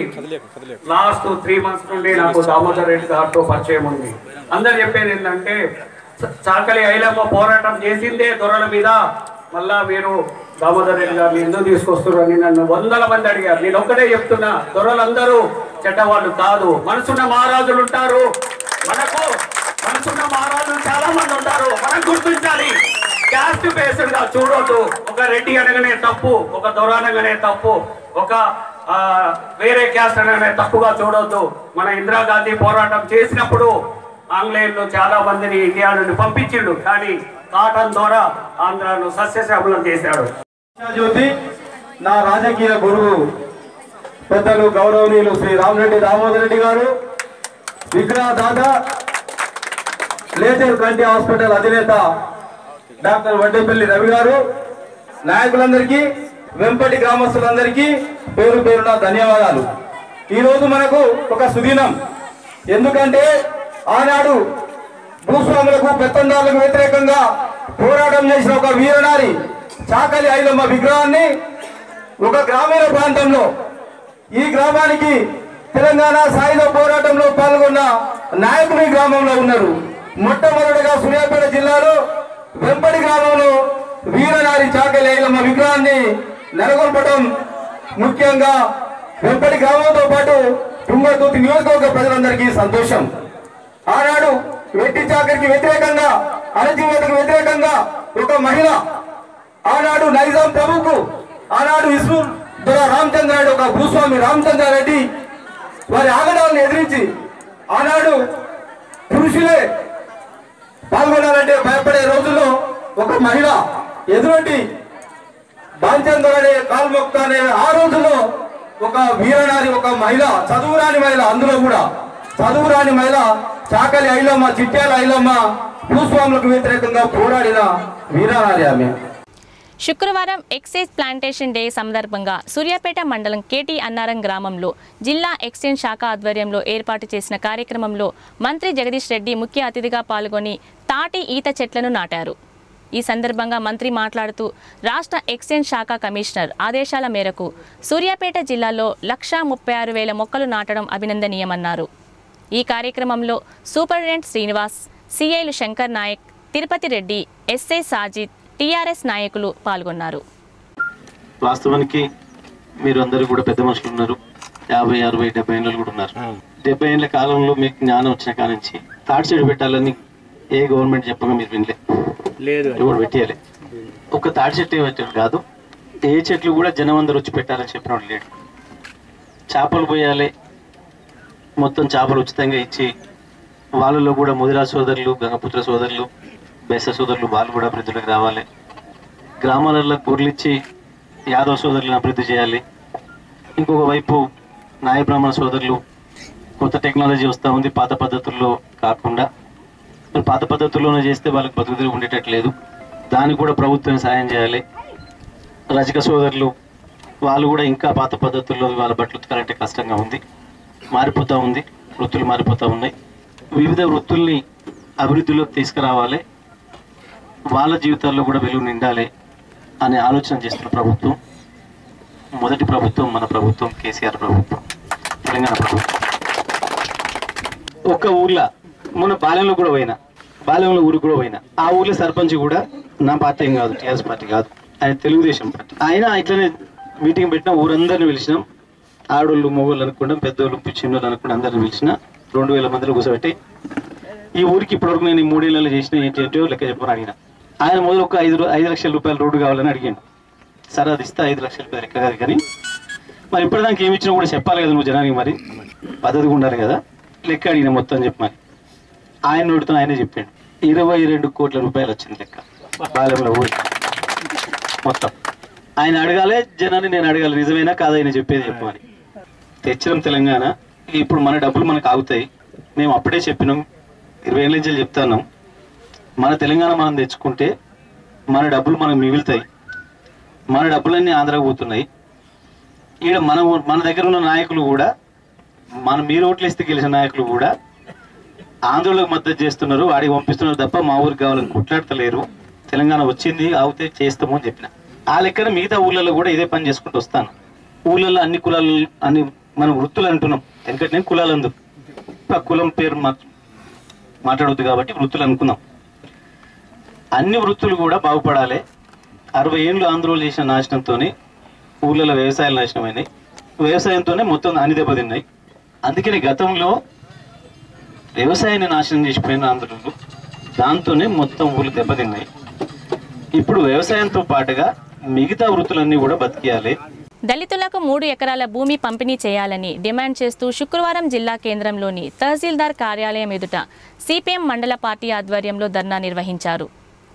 లాస్ట్ 3 months నుండి నాకు దామోదర్ రెడ్డి గారితో పరిచయం ఉంది. అందరు చెప్పేది ఏంటంటే సాకలి ఐలమ్మ పోరాటం చేసిందే దొరల మీద, మళ్ళా మీరు దామోదర్ రెడ్డి గారిని ఎందుకు తీసుకొస్తున్నారని నన్ను 100 మంది అడిగారు. నేను ఒక్కడే చెప్తున్నా, దొరలందరూ చెడ్డవాళ్ళు కాదు, మనసున్న మహారాజులు ఉంటారు. మనసున్న మహారాజులు చాలా మంది ఉంటారు, మనం గుర్తించాలి. క్యాస్ట్ బేస్డ్ గా చూడొద్దు. ఒక రెడ్డి అనగానే తప్పు, ఒక దొర అనగానే తప్పు, ఒక వేరే క్యాస్ట్ అనగానే తప్పుగా చూడొద్దు. మన ఇందిరాగాంధీ పోరాటం చేసినప్పుడు ఆంగ్లేయులు చాలా మందిని ఇండియా నుండి పంపించిండు, కానీ కాటన్ ద్వారా ఆంధ్రాను సస్యశ్యామలం చేశాడు. జ్యోతి నా రాజకీయ గురువు పెద్దలు గౌరవనీయులు శ్రీ రామరెడ్డి దామోదర్ రెడ్డి గారు, విగ్రహదాత లేజర్ కంటి హాస్పిటల్ అధినేత డాక్టర్ వడ్డేపల్లి రవి గారు, నాయకులందరికీ, వెంపటి గ్రామస్తులందరికీ పేరు పేరున ధన్యవాదాలు. ఈరోజు మనకు ఒక సుదినం. ఎందుకంటే ఆనాడు భూస్వాములకు పెత్తందారులకు వ్యతిరేకంగా పోరాటం చేసిన ఒక వీరనారి సాకలి ఐలమ్మ విగ్రహాన్ని ఒక గ్రామీణ ప్రాంతంలో, ఈ గ్రామానికి తెలంగాణ సాయుధ పోరాటంలో పాల్గొన్న నాయకులు ఈ గ్రామంలో ఉన్నారు. మొట్టమొదటిగా సూర్యాపేట జిల్లాలో వెంపటి గ్రామంలో వీరనారి సాకలి ఐలమ్మ విగ్రహాన్ని నెలకొల్పడం ముఖ్యంగా వెంపటి గ్రామంతో పాటు తుంగతుర్తి నియోజకవర్గ ప్రజలందరికీ సంతోషం. ఆనాడు వెట్టి చాకరికి వ్యతిరేకంగా, అణచివేతకు వ్యతిరేకంగా ఒక మహిళ, ఆనాడు నైజాం ప్రభుకు, ఆనాడు ఇస్మూర్ దొర రామచంద్రారెడ్డి, ఒక భూస్వామి రామచంద్రారెడ్డి వారి ఆగడాలను ఎదిరించి ఆనాడు పురుషులే పాల్గొనాలంటే భయపడే రోజుల్లో ఒక మహిళ ఎదురొడ్డి బాంచందరనే కాల్మొక్తానే ఆ రోజుల్లో ఒక వీరనారి, ఒక మహిళ, చదువురాని మహిళ, అందులో కూడా చదువురాని మహిళ సాకలి ఐలమ్మ, చిట్యాల ఐలమ్మ భూస్వాములకు వ్యతిరేకంగా పోరాడిన వీరనారి ఆమె. శుక్రవారం ఎక్సైజ్ ప్లాంటేషన్ డే సందర్భంగా సూర్యాపేట మండలం కేటీ అన్నారం గ్రామంలో జిల్లా ఎక్సైజ్ శాఖ ఆధ్వర్యంలో ఏర్పాటు చేసిన కార్యక్రమంలో మంత్రి జగదీష్ రెడ్డి ముఖ్య అతిథిగా పాల్గొని తాటి ఈత చెట్లను నాటారు. ఈ సందర్భంగా మంత్రి మాట్లాడుతూ రాష్ట్ర ఎక్సైజ్ శాఖ కమిషనర్ ఆదేశాల మేరకు సూర్యాపేట జిల్లాలో 136,000 మొక్కలు నాటడం అభినందనీయమన్నారు. ఈ కార్యక్రమంలో సూపరింటెండెంట్ శ్రీనివాస్, సిఐలు శంకర్ నాయక్, తిరుపతి రెడ్డి, ఎస్ఐ సాజిద్, టీఆర్ఎస్ నాయకులు పాల్గొన్నారు. వాస్తవానికి మీరు అందరూ కూడా పెద్ద మనుషులు ఉన్నారు. 50, 60, 70 ఏళ్ళు కూడా ఉన్నారు. 70 ఏళ్ళ కాలంలో మీకు జ్ఞానం వచ్చిన కాడ నుంచి తాటి చెట్టు పెట్టాలని ఏ గవర్నమెంట్ చెప్పగా మీరు వినలేదు, ఎవరు పెట్టేయాలి. ఒక తాటి చెట్టు పెట్టాడు కాదు, ఏ చెట్లు కూడా జనం అందరూ వచ్చి పెట్టాలని చెప్పినప్పుడు లేడు. చేపలు పోయాలి, మొత్తం చేపలు ఉచితంగా ఇచ్చి వాళ్ళలో కూడా ముదిరా సోదరులు, గంగపుత్ర సోదరులు, బెస్స సోదరులు వాళ్ళు కూడా అభివృద్ధిలోకి రావాలి. గ్రామాలలో కూరలిచ్చి యాదవ సోదరులను అభివృద్ధి చేయాలి. ఇంకొక వైపు నాయ బ్రాహ్మణ సోదరులు కొత్త టెక్నాలజీ వస్తూ ఉంది, పాత పద్ధతుల్లో కాకుండా పాత పద్ధతుల్లోనే చేస్తే వాళ్ళకి బతుకుదల ఉండేటట్లేదు, దానికి కూడా ప్రభుత్వం సాయం చేయాలి. రజక సోదరులు వాళ్ళు కూడా ఇంకా పాత పద్ధతుల్లో వాళ్ళ బట్టలు ఉతకాలంటే కష్టంగా ఉంది, మారిపోతూ ఉంది, వృత్తులు మారిపోతూ ఉన్నాయి. వివిధ వృత్తుల్ని అభివృద్ధిలోకి తీసుకురావాలి, వాళ్ళ జీవితాల్లో కూడా వెలుగు నిండాలి అనే ఆలోచన చేస్తున్న ప్రభుత్వం మొదటి ప్రభుత్వం మన ప్రభుత్వం, కేసీఆర్ ప్రభుత్వం, తెలంగాణ ప్రభుత్వం. ఒక్క ఊర్లో మొన్న బాల్యంలో కూడా పోయినా, బాల్యంలో ఊరికి కూడా పోయినా, ఆ ఊర్లో సర్పంచ్ కూడా నా పార్టీ ఏం కాదు, టీఆర్ఎస్ పార్టీ కాదు, ఆయన తెలుగుదేశం పార్టీ. ఆయన ఇట్లనే మీటింగ్ పెట్టినా ఊరందరిని పిలిచినాం, ఆడోళ్ళు మొగోళ్ళు అనుకుంటాం, పెద్దోళ్ళు చిన్నోళ్ళు అనుకుంటే అందరిని పిలిచిన 2000 మందిలో కూర్చోబెట్టి ఈ ఊరికి ఇప్పటివరకు నేను 3 ఏళ్ళలో చేసిన ఏంటో లెక్క చెప్పని అడిగిన. ఆయన మొదలు ఒక 5 లక్షల రూపాయలు రోడ్డు కావాలని అడిగాను. సరే అది ఇస్తే 5 లక్షల రూపాయలు లెక్క కాదు, కానీ మరి ఇప్పటిదానికి ఏమి ఇచ్చినా కూడా చెప్పాలి కదా నువ్వు జనానికి, మరి పద్ధతిగా ఉండాలి కదా. లెక్క అడిగిన మొత్తం చెప్పమని ఆయన నోటితో ఆయనే చెప్పాడు. 22 కోట్ల రూపాయలు వచ్చింది లెక్క బాలెంలో ఊరికి మొత్తం. ఆయన అడగాలి జనాన్ని, నేను అడగాలి నిజమేనా కాదైనా చెప్పేది చెప్పమని. తెచ్చడం తెలంగాణ. ఇప్పుడు మన డబ్బులు మనకు ఆగుతాయి, మేము అప్పుడే చెప్పినాం, 20 ఏళ్ళ నుంచి చెప్తున్నాం. మన తెలంగాణ మనం తెచ్చుకుంటే మన డబ్బులు మనకు మిగులుతాయి, మన డబ్బులన్నీ ఆంధ్రాకు పోతున్నాయి. ఈడ మన దగ్గర ఉన్న నాయకులు కూడా, మీరు ఓట్లు ఇస్తే గెలిచిన నాయకులు కూడా ఆంధ్రలోకి మద్దతు చేస్తున్నారు, వాడికి పంపిస్తున్నారు తప్ప మా ఊరికి కావాలని కొట్లాడతలేరు. తెలంగాణ వచ్చింది ఆగితే చేస్తాము అని చెప్పిన. ఆ లెక్కన మిగతా ఊళ్ళలో కూడా ఇదే పని చేసుకుంటూ వస్తాను. ఊళ్ళల్లో అన్ని కులాలు, అన్ని మనం వృత్తులు అంటున్నాం, ఎందుకంటే నేను కులాలు అందుకు కులం పేరు మాట్లాడవద్దు కాబట్టి వృత్తులు అనుకుందాం. అన్ని వృత్తులు కూడా బాగుపడాలి. 60 ఏళ్ళు ఆంధ్రోలు చేసిన నాశనంతో ఊళ్ళలో వ్యవసాయాలు నాశనమైనాయి, వ్యవసాయంతోనే మొత్తం అన్ని దెబ్బతిన్నాయి. అందుకని గతంలో వ్యవసాయాన్ని నాశనం చేసిపోయిన ఆంధ్రులు, దాంతోనే మొత్తం ఊళ్ళు దెబ్బతిన్నాయి. ఇప్పుడు వ్యవసాయంతో పాటుగా మిగతా వృత్తులన్నీ కూడా బతికేయాలి. దళితులకు 3 ఎకరాల భూమి పంపిణీ చేయాలని డిమాండ్ చేస్తూ శుక్రవారం జిల్లా కేంద్రంలోని తహసీల్దార్ కార్యాలయం ఎదుట సిపిఎం మండల పార్టీ ఆధ్వర్యంలో ధర్నా నిర్వహించారు.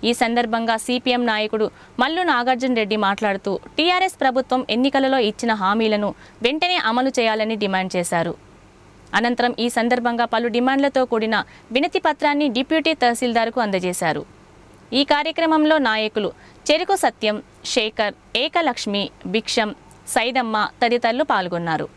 ఈ సందర్భంగా సిపిఎం నాయకుడు మల్లు నాగార్జున రెడ్డి మాట్లాడుతూ టీఆర్ఎస్ ప్రభుత్వం ఎన్నికలలో ఇచ్చిన హామీలను వెంటనే అమలు చేయాలని డిమాండ్ చేశారు. అనంతరం ఈ సందర్భంగా పలు డిమాండ్లతో కూడిన వినతి పత్రాన్ని డిప్యూటీ తహసీల్దార్కు అందజేశారు. ఈ కార్యక్రమంలో నాయకులు చెరుకు సత్యం, శేఖర్, ఏకలక్ష్మి, భిక్షం, సైదమ్మ తదితరులు పాల్గొన్నారు.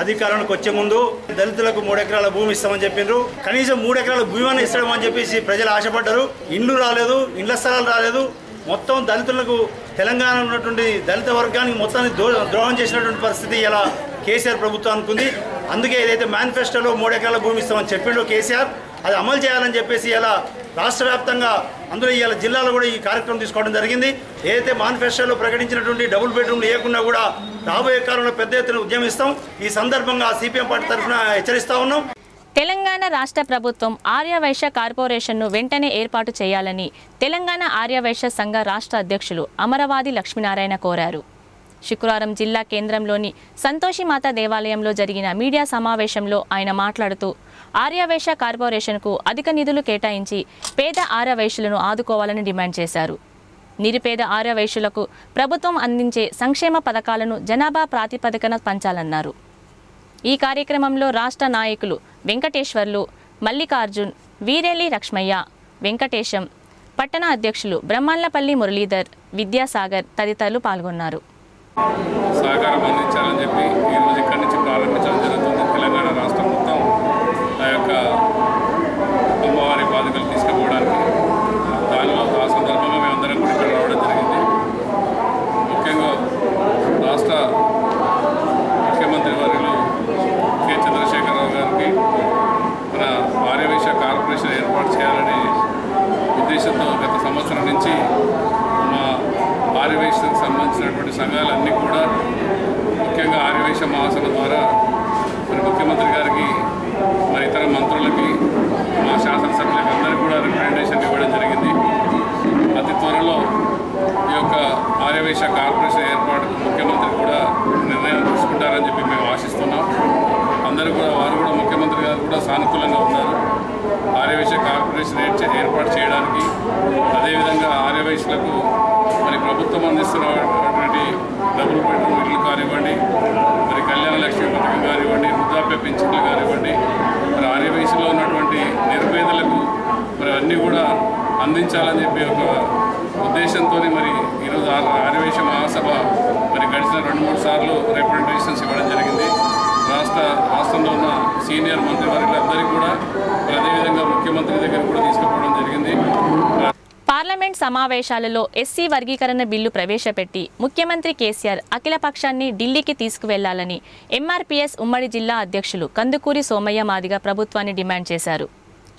అధికారానికి వచ్చే ముందు దళితులకు 3 ఎకరాల భూమి ఇస్తామని చెప్పిండ్రు. కనీసం 3 ఎకరాల భూమిని ఇస్తామని చెప్పేసి ప్రజలు ఆశపడ్డారు. ఇండ్లు రాలేదు, ఇండ్ల స్థలాలు రాలేదు. మొత్తం దళితులకు, తెలంగాణ ఉన్నటువంటి దళిత వర్గానికి మొత్తాన్ని ద్రోహం చేసినటువంటి పరిస్థితి ఇలా కేసీఆర్ ప్రభుత్వం అనుకుంది. అందుకే ఏదైతే మేనిఫెస్టోలో 3 ఎకరాల భూమి ఇస్తామని చెప్పిండో కేసీఆర్, అది అమలు చేయాలని చెప్పేసి ఇలా రాష్ట్ర వ్యాప్తంగా, అందులో ఇవాళ జిల్లాలో కూడా ఈ కార్యక్రమం తీసుకోవడం జరిగింది. ఏదైతే మేనిఫెస్టోలో ప్రకటించినటువంటి డబుల్ బెడ్రూమ్లు లేకుండా కూడా రాబోయే కాలంలో పెద్ద ఎత్తున ఉద్యమిస్తాం. ఈ సందర్భంగా సిపిఎం పార్టీ తరఫున హెచ్చరిస్తా ఉన్నాం. తెలంగాణ రాష్ట్ర ప్రభుత్వం ఆర్యవైశ్య కార్పొరేషన్ను వెంటనే ఏర్పాటు చేయాలని తెలంగాణ ఆర్యవైశ్య సంఘ రాష్ట్ర అధ్యక్షులు అమరవాది లక్ష్మీనారాయణ కోరారు. శుక్రవారం జిల్లా కేంద్రంలోని సంతోషిమాత దేవాలయంలో జరిగిన మీడియా సమావేశంలో ఆయన మాట్లాడుతూ ఆర్యవైశ్య కార్పొరేషన్కు అధిక నిధులు కేటాయించి పేద ఆర్యవైశ్యులను ఆదుకోవాలని డిమాండ్ చేశారు. నిరుపేద ఆర్యవైశ్యులకు ప్రభుత్వం అందించే సంక్షేమ పథకాలను జనాభా ప్రాతిపదికన పంచాలన్నారు. ఈ కార్యక్రమంలో రాష్ట్ర నాయకులు వెంకటేశ్వర్లు, మల్లికార్జున్, వీరేలి లక్ష్మయ్య, వెంకటేశం, పట్టణ అధ్యక్షులు బ్రహ్మల్లపల్లి మురళీధర్, విద్యాసాగర్ తదితరులు పాల్గొన్నారు. సహకారం అందించాలని చెప్పి ఈరోజు ఇక్కడి నుంచి ప్రారంభించడం జరుగుతుంది. తెలంగాణ రాష్ట్రం మొత్తం ఆ యొక్క అమ్మవారి బాధకులు తీసుకుపోవడానికి ఆ సందర్భంగా మేమందరం కూడా ఇక్కడ రావడం జరిగింది. ముఖ్యంగా రాష్ట్ర ముఖ్యమంత్రి వర్యులు కె చంద్రశేఖరరావు గారికి మన ఆర్యవైశ్య కార్పొరేషన్ ఏర్పాటు చేయాలనే ఉద్దేశంతో గత సంవత్సరం నుంచి మా ఆర్యవైశ్యకు సంబంధించినటువంటి సంఘాలన్నీ కూడా, ముఖ్యంగా ఆర్యవైశ్య ఆర్యవైశ్య మహాసభ ద్వారా మరి ముఖ్యమంత్రి గారికి మరి ఇతర మంత్రులకి మా శాసనసభ్యులకి అందరికీ కూడా రికమెండేషన్ ఇవ్వడం జరిగింది. అతి త్వరలో ఈ యొక్క ఆర్యవైశ్య కార్పొరేషన్ ఏర్పాటుకు ముఖ్యమంత్రి కూడా నిర్ణయం తీసుకుంటారని చెప్పి మేము ఆశిస్తున్నాం. అందరూ కూడా వారు కూడా ముఖ్యమంత్రి గారు కూడా సానుకూలంగా ఉన్నారు ఆర్యవైశ్య కార్పొరేషన్ ఏర్పాటు చేయడానికి. అదేవిధంగా ఆర్యవైశ్యులకు మరి ప్రభుత్వం అందిస్తున్నటువంటి డబుల్ బెడ్రూమ్ ఇల్లు కానివ్వండి, మరి కళ్యాణ లక్ష్మి పథకం కానివ్వండి, వృద్ధాప్య పింఛన్లు కానివ్వండి, మరి ఆర్యవైశ్యలో ఉన్నటువంటి నిరుపేదలకు మరి అన్నీ కూడా అందించాలని చెప్పి ఒక ఉద్దేశంతో మరి ఈరోజు ఆర్యవైశ్య మహాసభ మరి గడిచిన 2-3 సార్లు రిప్రజెంటేషన్స్ ఇవ్వడం జరిగింది. రాష్ట్రంలో ఉన్న సీనియర్ మంత్రివర్యులందరికీ కూడా మరి అదేవిధంగా ముఖ్యమంత్రి దగ్గర కూడా తీసుకుపోవడం జరిగింది. పార్లమెంట్ సమావేశాలలో ఎస్సీ వర్గీకరణ బిల్లు ప్రవేశపెట్టి ముఖ్యమంత్రి కేసీఆర్ అఖిలపక్షాన్ని ఢిల్లీకి తీసుకువెళ్లాలని ఎంఆర్పీఎస్ ఉమ్మడి జిల్లా అధ్యక్షులు కందుకూరి సోమయ్య మాదిగ ప్రభుత్వాన్ని డిమాండ్ చేశారు.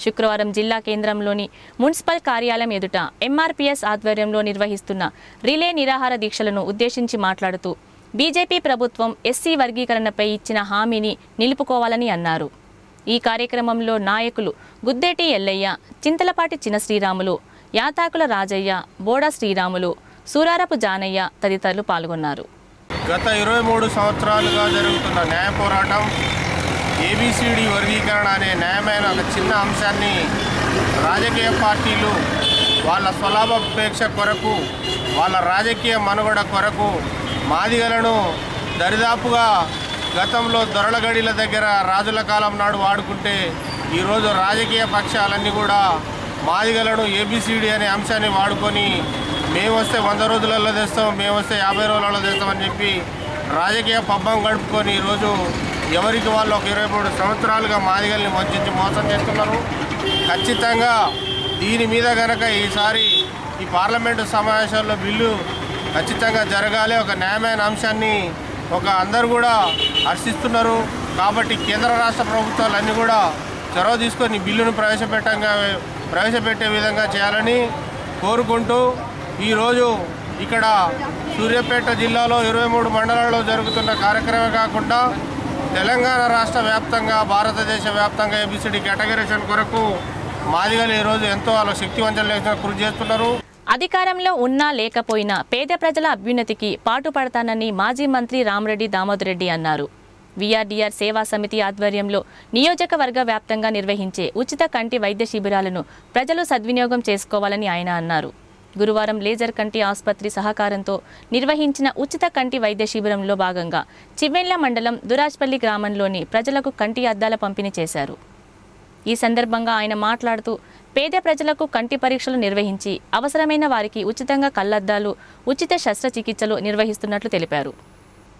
శుక్రవారం జిల్లా కేంద్రంలోని మున్సిపల్ కార్యాలయం ఎదుట ఎంఆర్పీఎస్ ఆధ్వర్యంలో నిర్వహిస్తున్న రిలే నిరాహార దీక్షలను ఉద్దేశించి మాట్లాడుతూ బీజేపీ ప్రభుత్వం ఎస్సీ వర్గీకరణపై ఇచ్చిన హామీని నిలుపుకోవాలని అన్నారు. ఈ కార్యక్రమంలో నాయకులు గుద్దేటి ఎల్లయ్య, చింతలపాటి చిన్న శ్రీరాములు, యాతాకుల రాజయ్య, బోడా శ్రీరాములు, సూరారపు జానయ్య తదితరులు పాల్గొన్నారు. గత 23 సంవత్సరాలుగా జరుగుతున్న న్యాయ పోరాటం ఏబిసిడి వర్గీకరణ అనే న్యాయమైన ఒక చిన్న అంశాన్ని రాజకీయ పార్టీలు వాళ్ళ స్వలాభాపేక్ష కొరకు, వాళ్ళ రాజకీయ మనుగడ కొరకు మాదిగలను దరిదాపుగా గతంలో దొరలగడిల దగ్గర రాజుల కాలం నాడు వాడుకుంటే ఈరోజు రాజకీయ పక్షాలన్నీ కూడా మాదిగలను ఏబిసిడి అనే అంశాన్ని వాడుకొని మేము వస్తే 100 రోజులలో తెస్తాం, మేము వస్తే 50 రోజులలో తెస్తామని చెప్పి రాజకీయ పబ్బం గడుపుకొని ఈరోజు ఎవరికి వాళ్ళు ఒక 23 సంవత్సరాలుగా మాదిగల్ని వంచి మోసం చేస్తున్నారు. ఖచ్చితంగా దీని మీద కనుక ఈసారి ఈ పార్లమెంటు సమావేశాల్లో బిల్లు ఖచ్చితంగా జరగాలి. ఒక న్యాయమైన అంశాన్ని అందరూ కూడా హర్షిస్తున్నారు. కాబట్టి కేంద్ర రాష్ట్ర ప్రభుత్వాలన్నీ కూడా చొరవ తీసుకొని బిల్లును ప్రవేశపెట్టే విధంగా చేయాలని కోరుకుంటూ ఈరోజు ఇక్కడ సూర్యాపేట జిల్లాలో 23 మండలాల్లో జరుగుతున్న కార్యక్రమం కాకుండా తెలంగాణ రాష్ట్ర వ్యాప్తంగా, భారతదేశ వ్యాప్తంగా ఏబిసిడి కేటగరైజేషన్ కొరకు మాదిగలు ఈరోజు ఎంతో వాళ్ళ శక్తివంచన కృషి చేస్తున్నారు. అధికారంలో ఉన్నా లేకపోయినా పేద ప్రజల అభ్యున్నతికి పాటుపడతానని మాజీ మంత్రి రామరెడ్డి దామోదర్ రెడ్డి అన్నారు. వీఆర్డీఆర్ సేవా సమితి ఆధ్వర్యంలో నియోజకవర్గ వ్యాప్తంగా నిర్వహించే ఉచిత కంటి వైద్య శిబిరాలను ప్రజలు సద్వినియోగం చేసుకోవాలని ఆయన అన్నారు. గురువారం లేజర్ కంటి ఆసుపత్రి సహకారంతో నిర్వహించిన ఉచిత కంటి వైద్య శిబిరంలో భాగంగా చివ్వెన్ల మండలం దురాజ్పల్లి గ్రామంలోని ప్రజలకు కంటి అద్దాల పంపిణీ చేశారు. ఈ సందర్భంగా ఆయన మాట్లాడుతూ పేద ప్రజలకు కంటి పరీక్షలు నిర్వహించి అవసరమైన వారికి ఉచితంగా కళ్లద్దాలు, ఉచిత శస్త్రచికిత్సలు నిర్వహిస్తున్నట్లు తెలిపారు.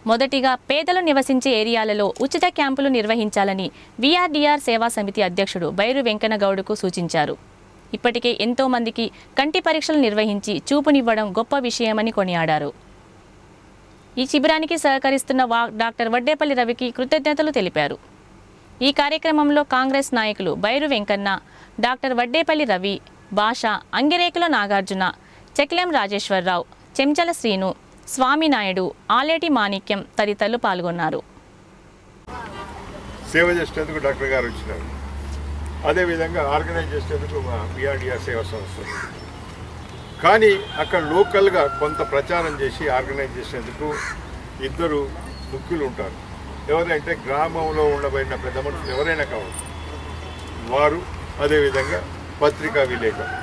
మొదటిగా పేదలు నివసించే ఏరియాలలో ఉచిత క్యాంపులు నిర్వహించాలని వీఆర్డీఆర్ సేవా సమితి అధ్యక్షుడు బైరు వెంకన్నగౌడ్కు సూచించారు. ఇప్పటికే ఎంతో మందికి కంటి పరీక్షలు నిర్వహించి చూపునివ్వడం గొప్ప విషయమని కొనియాడారు. ఈ శిబిరానికి సహకరిస్తున్న డాక్టర్ వడ్డేపల్లి రవికి కృతజ్ఞతలు తెలిపారు. ఈ కార్యక్రమంలో కాంగ్రెస్ నాయకులు బైరు వెంకన్న, డాక్టర్ వడ్డేపల్లి రవి, భాష, అంగిరేకుల నాగార్జున, చెక్లెం రాజేశ్వరరావు, చెంచల శ్రీను, స్వామినాయుడు, ఆలేటి మాణిక్యం తదితరులు పాల్గొన్నారు. సేవ చేసేందుకు డాక్టర్ గారు వచ్చినారు. అదేవిధంగా ఆర్గనైజ్ చేసేందుకు మా వీఆర్డీఆర్ సేవా సంస్థ. కానీ అక్కడ లోకల్గా కొంత ప్రచారం చేసి ఆర్గనైజ్ చేసేందుకు 2 ముఖ్యులు ఉంటారు. ఎవరంటే గ్రామంలో ఉండబడిన పెద్ద మనుషులు ఎవరైనా కావచ్చు, వారు అదేవిధంగా పత్రికా విలేకరు.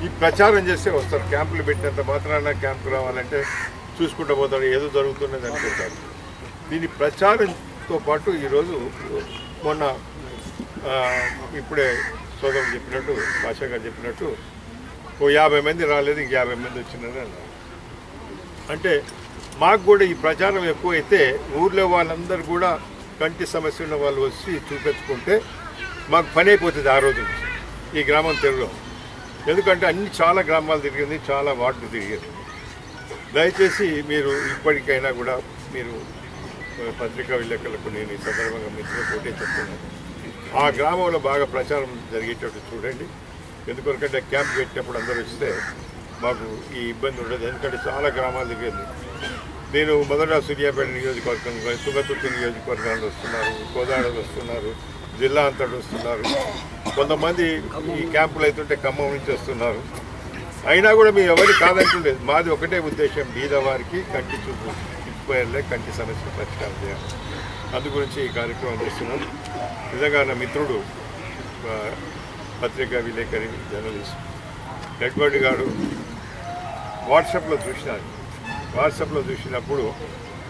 ఈ ప్రచారం చేస్తే వస్తారు. క్యాంపులు పెట్టినంత మాత్రాన క్యాంపు రావాలంటే చూసుకుంటూ పోతాడు, ఏదో జరుగుతున్నది అనుకుంటారు. దీని ప్రచారంతో పాటు ఈరోజు మొన్న ఇప్పుడే సోదరుడు చెప్పినట్టు, భాష గారు చెప్పినట్టు 50 మంది రాలేదు, ఇంక 50 మంది వచ్చినారు అన్నారు. అంటే మాకు కూడా ఈ ప్రచారం ఎక్కువైతే ఊర్లో వాళ్ళందరూ కూడా కంటి సమస్య ఉన్న వాళ్ళు వచ్చి చూపించుకుంటే మాకు పని అయిపోతుంది ఆ రోజు నుంచి ఈ గ్రామం తిరగడం. ఎందుకంటే చాలా గ్రామాలు తిరిగింది, చాలా వార్డులు తిరిగింది. దయచేసి మీరు ఇప్పటికైనా కూడా మీరు పత్రికా విలేకరులకు నేను ఈ సందర్భంగా మిత్రులతోటే చెప్తున్నాను, ఆ గ్రామంలో బాగా ప్రచారం జరిగేటట్టు చూడండి. ఎందుకంటే క్యాంప్ పెట్టినప్పుడు అందరూ వస్తే మాకు ఈ ఇబ్బంది ఉండదు. ఎందుకంటే చాలా గ్రామాలు తిరిగింది. నేను మొదట సూర్యాపేట నియోజకవర్గం, తుంగతుర్తి నియోజకవర్గాలు వస్తున్నారు, కోదాడలు వస్తున్నారు, జిల్లా అంతటి వస్తున్నారు, కొంతమంది ఈ క్యాంపులు అవుతుంటే ఖమ్మం నుంచి వస్తున్నారు. అయినా కూడా మేము ఎవరు కాదంటుండేది. మాది ఒకటే ఉద్దేశం, బీదవారికి కంటి చూపు ఇచ్చిపోయాలే, కంటి సమస్య పరిష్కారం చేయాలి. అందు గురించి ఈ కార్యక్రమం చేస్తున్నాం. నిజంగా నా మిత్రుడు పత్రికా విలేకరి జర్నలిస్ట్ ఎడ్వర్డ్ గారు వాట్సాప్లో చూసినప్పుడు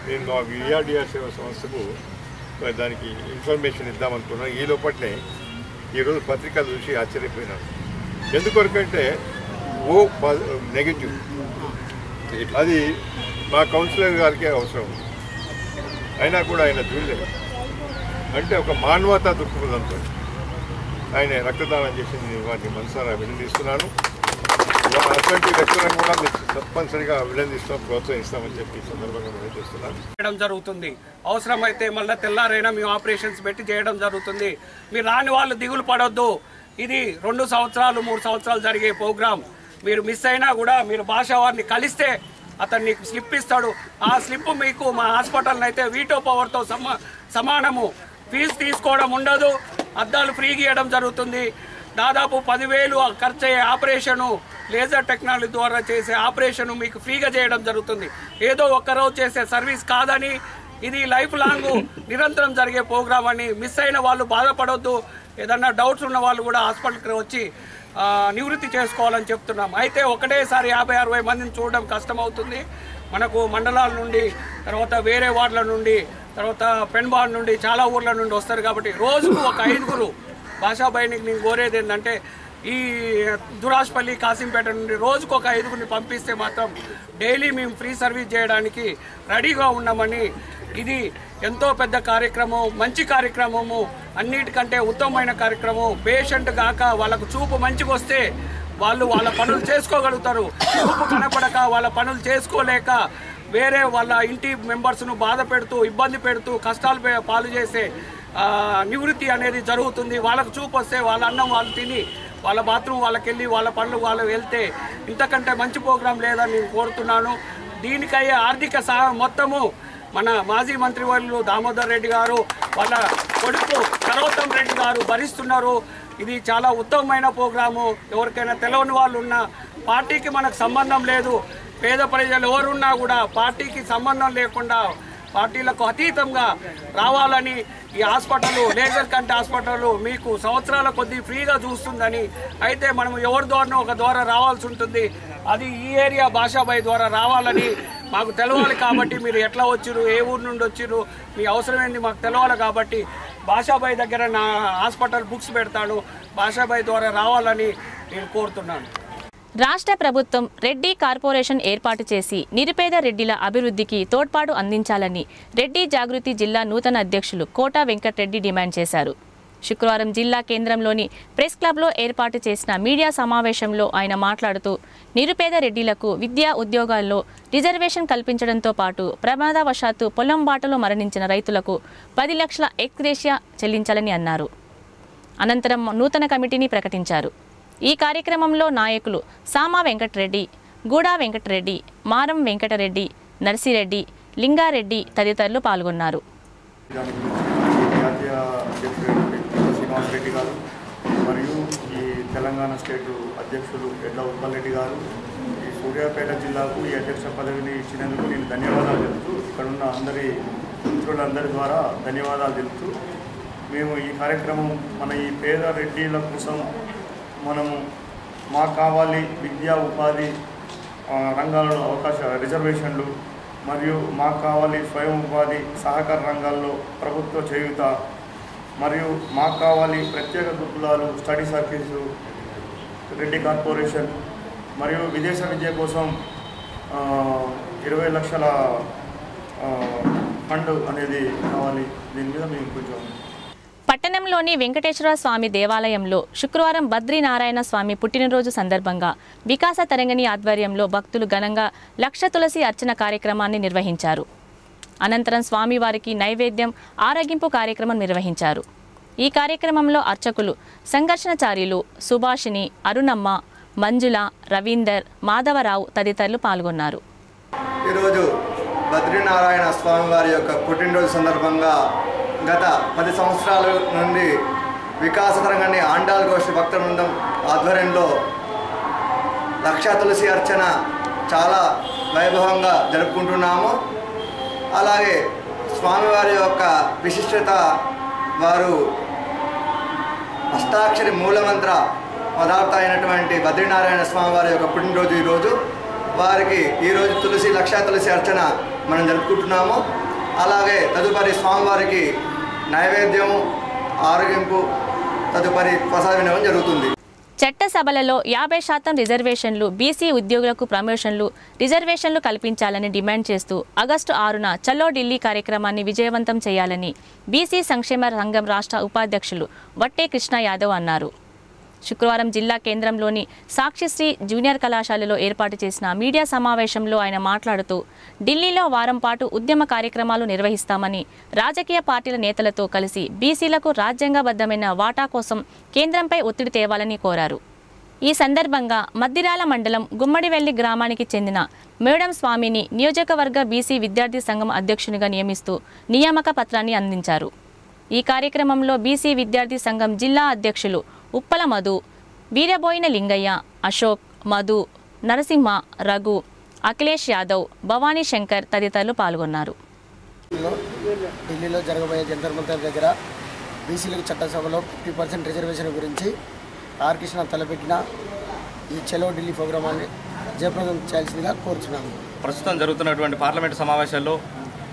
నేను మా విఆర్డిఆర్ సేవా సంస్థకు దానికి ఇన్ఫర్మేషన్ ఇద్దామనుకున్నాను. ఈ లోపలనే ఈరోజు పత్రికలు చూసి ఆశ్చర్యపోయినాను. ఎందుకొరకంటే నెగిటివ్ అది మా కౌన్సిలర్ గారికే అవసరం, అయినా కూడా ఆయన చూడలేదు. అంటే ఒక మానవతా దృక్పథంతో ఆయన రక్తదానం చేసింది వాటిని మనసారా అభినందిస్తున్నాను. అటువంటి వ్యక్తులను కూడా తప్పనిసరిగా అభినందిస్తాం, ప్రోత్సహిస్తామని చెప్పి ఈ సందర్భంగా మనం చేస్తున్నాం. చేయడం జరుగుతుంది. అవసరమైతే మళ్ళీ తెల్లారైనా మేము ఆపరేషన్స్ పెట్టి చేయడం జరుగుతుంది. మీరు రాని వాళ్ళు దిగులు పడొద్దు. ఇది 2 సంవత్సరాలు 3 సంవత్సరాలు జరిగే ప్రోగ్రాం. మీరు మిస్ అయినా కూడా మీరు భాష వారిని కలిస్తే అతను నీకు స్లిప్ ఇస్తాడు. ఆ స్లిప్ మీకు మా హాస్పిటల్ అయితే వీటో పవర్తో సమానము. ఫీజు తీసుకోవడం ఉండదు. అద్దాలు ఫ్రీ గీయడం జరుగుతుంది. దాదాపు 10,000 ఖర్చు అయ్యే ఆపరేషను, లేజర్ టెక్నాలజీ ద్వారా చేసే ఆపరేషను మీకు ఫ్రీగా చేయడం జరుగుతుంది. ఏదో ఒక్కరోజు చేసే సర్వీస్ కాదని, ఇది లైఫ్ లాంగ్ నిరంతరం జరిగే ప్రోగ్రాం అని. మిస్ అయిన వాళ్ళు బాధపడొద్దు. ఏదన్నా డౌట్స్ ఉన్న వాళ్ళు కూడా హాస్పిటల్కి వచ్చి నివృత్తి చేసుకోవాలని చెప్తున్నాం. అయితే ఒకటేసారి 50-60 మందిని చూడడం కష్టమవుతుంది. మనకు మండలాల నుండి, తర్వాత వేరే వార్డుల నుండి, తర్వాత పెన్బాన్ నుండి, చాలా ఊర్ల నుండి వస్తారు. కాబట్టి రోజుకు ఒక 5 భాషాబాయినికి నేను కోరేది ఏంటంటే, ఈ దురాజ్పల్లి, కాసింపేట నుండి రోజుకు ఒక 5 పంపిస్తే మాత్రం డైలీ మేము ఫ్రీ సర్వీస్ చేయడానికి రెడీగా ఉన్నామని. ఇది ఎంతో పెద్ద కార్యక్రమం, మంచి కార్యక్రమము, అన్నిటికంటే ఉత్తమమైన కార్యక్రమం. పేషెంట్ కాక వాళ్ళకు చూపు మంచిగా వస్తే వాళ్ళు వాళ్ళ పనులు చేసుకోగలుగుతారు. చూపు కనపడక వాళ్ళ పనులు చేసుకోలేక వేరే వాళ్ళ ఇంటి మెంబర్స్ను బాధ పెడుతూ, ఇబ్బంది పెడుతూ, కష్టాలు పాలు చేసే నివృత్తి అనేది జరుగుతుంది. వాళ్ళకు చూపు వస్తే వాళ్ళ అన్నం వాళ్ళు తిని, వాళ్ళ బాత్రూమ్ వాళ్ళకి వెళ్ళి, వాళ్ళ పనులు వాళ్ళు వెళ్తే ఇంతకంటే మంచి ప్రోగ్రాం లేదని నేను కోరుతున్నాను. దీనికయ్యే ఆర్థిక సహాయం మొత్తము మన మాజీ మంత్రివర్యులు దామోదర్ రెడ్డి గారు, వాళ్ళ కొడుకు సర్వోత్తమ్ రెడ్డి గారు భరిస్తున్నారు. ఇది చాలా ఉత్తమమైన ప్రోగ్రాము. ఎవరికైనా తెలియని వాళ్ళు ఉన్నా, పార్టీకి మనకు సంబంధం లేదు. పేద ప్రజలు ఎవరున్నా కూడా పార్టీకి సంబంధం లేకుండా పార్టీలకు అతీతంగా రావాలని ఈ హాస్పిటల్, లేజర్ కంటి హాస్పిటల్ మీకు సంవత్సరాల కొద్దీ ఫ్రీగా చూస్తుందని. అయితే మనం ఎవరి ద్వారానో ఒక ద్వారా రావాల్సి ఉంటుంది. అది ఈ ఏరియా భాషాబాయి ద్వారా రావాలని మాకు తెలవాలి. కాబట్టి మీరు ఎట్లా వచ్చిరు, ఏ ఊరు నుండి వచ్చిరు, మీ అవసరం ఏంది మాకు తెలవాలి. కాబట్టి భాషాబాయి దగ్గర నా హాస్పిటల్ బుక్స్ పెడతాను. భాషాబాయి ద్వారా రావాలని నేను కోరుతున్నాను. రాష్ట్ర ప్రభుత్వం రెడ్డి కార్పొరేషన్ ఏర్పాటు చేసి నిరుపేద రెడ్డిల అభివృద్ధికి తోడ్పాటు అందించాలని రెడ్డి జాగృతి జిల్లా నూతన అధ్యక్షులు కోటా వెంకటరెడ్డి డిమాండ్ చేశారు. శుక్రవారం జిల్లా కేంద్రంలోని ప్రెస్ క్లబ్లో ఏర్పాటు చేసిన మీడియా సమావేశంలో ఆయన మాట్లాడుతూ, నిరుపేద రెడ్డిలకు విద్యా ఉద్యోగాల్లో రిజర్వేషన్ కల్పించడంతో పాటు ప్రమాదవశాత్తు పొలం బాటలో మరణించిన రైతులకు 10 లక్షల ఎక్స్గ్రేషియా చెల్లించాలని అన్నారు. అనంతరం నూతన కమిటీని ప్రకటించారు. ఈ కార్యక్రమంలో నాయకులు సామా వెంకటరెడ్డి, గూడా వెంకటరెడ్డి, మారం వెంకటరెడ్డి, నర్సిరెడ్డి, లింగారెడ్డి తదితరులు పాల్గొన్నారు. జాతీయ అధ్యక్షుడు శ్రీనివాస్ రెడ్డి గారు మరియు ఈ తెలంగాణ స్టేట్ అధ్యక్షులు ఎడ్ల ఉప్పల్ రెడ్డి గారు ఈ సూర్యాపేట జిల్లాకు ఈ అధ్యక్ష పదవిని ఇచ్చినందుకు నేను ధన్యవాదాలు తెలుపుతూ, ఇక్కడున్న అందరి మిత్రులందరి ద్వారా ధన్యవాదాలు తెలుపుతూ, మేము ఈ కార్యక్రమం మన ఈ పేద రెడ్డిల కోసం మనము మాకు కావాలి విద్యా ఉపాధి రంగాలలో అవకాశ రిజర్వేషన్లు, మరియు మాకు కావాలి స్వయం ఉపాధి సహకార రంగాల్లో ప్రభుత్వ చేయూత, మరియు మాకు కావాలి ప్రత్యేక గుర్తులాలు, స్టడీ సర్కిల్స్, రెడ్డి కార్పొరేషన్, మరియు విదేశ విద్య కోసం 20 లక్షల ఫండ్ అనేది కావాలి. దీని మీద మేము కొంచెం పట్టణంలోని వెంకటేశ్వర స్వామి దేవాలయంలో శుక్రవారం బద్రీనారాయణ స్వామి పుట్టినరోజు సందర్భంగా వికాస తరంగిణి ఆధ్వర్యంలో భక్తులు ఘనంగా 1,00,000 తులసి అర్చన కార్యక్రమాన్ని నిర్వహించారు. అనంతరం స్వామివారికి నైవేద్యం, ఆరగింపు కార్యక్రమం నిర్వహించారు. ఈ కార్యక్రమంలో అర్చకులు సంఘర్షణచార్యులు సుభాషిణి, అరుణమ్మ, మంజుల, రవీందర్, మాధవరావు తదితరులు పాల్గొన్నారు. ఈరోజు బద్రీనారాయణ స్వామి వారి యొక్క పుట్టినరోజు సందర్భంగా గత 10 సంవత్సరాల నుండి వికాస తరంగాన్ని ఆండాల్ గోష్ఠి భక్త బృందం ఆధ్వర్యంలో లక్షా తులసి అర్చన చాలా వైభవంగా జరుపుకుంటున్నాము. అలాగే స్వామివారి యొక్క విశిష్టత, వారు అష్టాక్షరి మూలమంత్ర పదార్థ అయినటువంటి బద్రీనారాయణ స్వామి వారి యొక్క పుట్టినరోజు ఈరోజు. వారికి ఈరోజు లక్షా తులసి అర్చన మనం జరుపుకుంటున్నాము. అలాగే తదుపరి స్వామివారికి నైవేద్యం, ఆరోగ్యంపు, తదుపరి ప్రసాద వినియోగం జరుగుతుంది. చట్టసభలలో 50% రిజర్వేషన్లు, బీసీ ఉద్యోగులకు ప్రమోషన్లు, రిజర్వేషన్లు కల్పించాలని డిమాండ్ చేస్తూ ఆగస్టు 6న చలో ఢిల్లీ కార్యక్రమాన్ని విజయవంతం చేయాలని బీసీ సంక్షేమ సంఘం రాష్ట్ర ఉపాధ్యక్షులు వట్టే కృష్ణ యాదవ్ అన్నారు. శుక్రవారం జిల్లా కేంద్రంలోని సాక్షిశ్రీ జూనియర్ కళాశాలలో ఏర్పాటు చేసిన మీడియా సమావేశంలో ఆయన మాట్లాడుతూ ఢిల్లీలో వారం పాటు ఉద్యమ కార్యక్రమాలు నిర్వహిస్తామని, రాజకీయ పార్టీల నేతలతో కలిసి బీసీలకు రాజ్యాంగబద్ధమైన వాటా కోసం కేంద్రంపై ఒత్తిడి తేవాలని కోరారు. ఈ సందర్భంగా మద్దిరాల మండలం గుమ్మడివెల్లి గ్రామానికి చెందిన మేడం స్వామిని నియోజకవర్గ బీసీ విద్యార్థి సంఘం అధ్యక్షునిగా నియమిస్తూ నియామక పత్రాన్ని అందించారు. ఈ కార్యక్రమంలో బీసీ విద్యార్థి సంఘం జిల్లా అధ్యక్షులు ఉప్పల మధు, వీరబోయిన లింగయ్య, అశోక్, మధు, నరసింహ, రఘు, అఖిలేష్ యాదవ్, భవానీ శంకర్ తదితరులు పాల్గొన్నారు. ఢిల్లీలో జరగబోయే జంతర్ మంతర్ దగ్గర బీసీలకు చట్టసభలో 50% రిజర్వేషన్ గురించి ఆర్ కృష్ణ తలపెట్టిన ఈ చలో ఢిల్లీ ప్రోగ్రామాన్ని జయప్రదం చేయాల్సిందిగా కోరుతున్నాము. ప్రస్తుతం జరుగుతున్నటువంటి పార్లమెంటు సమావేశాల్లో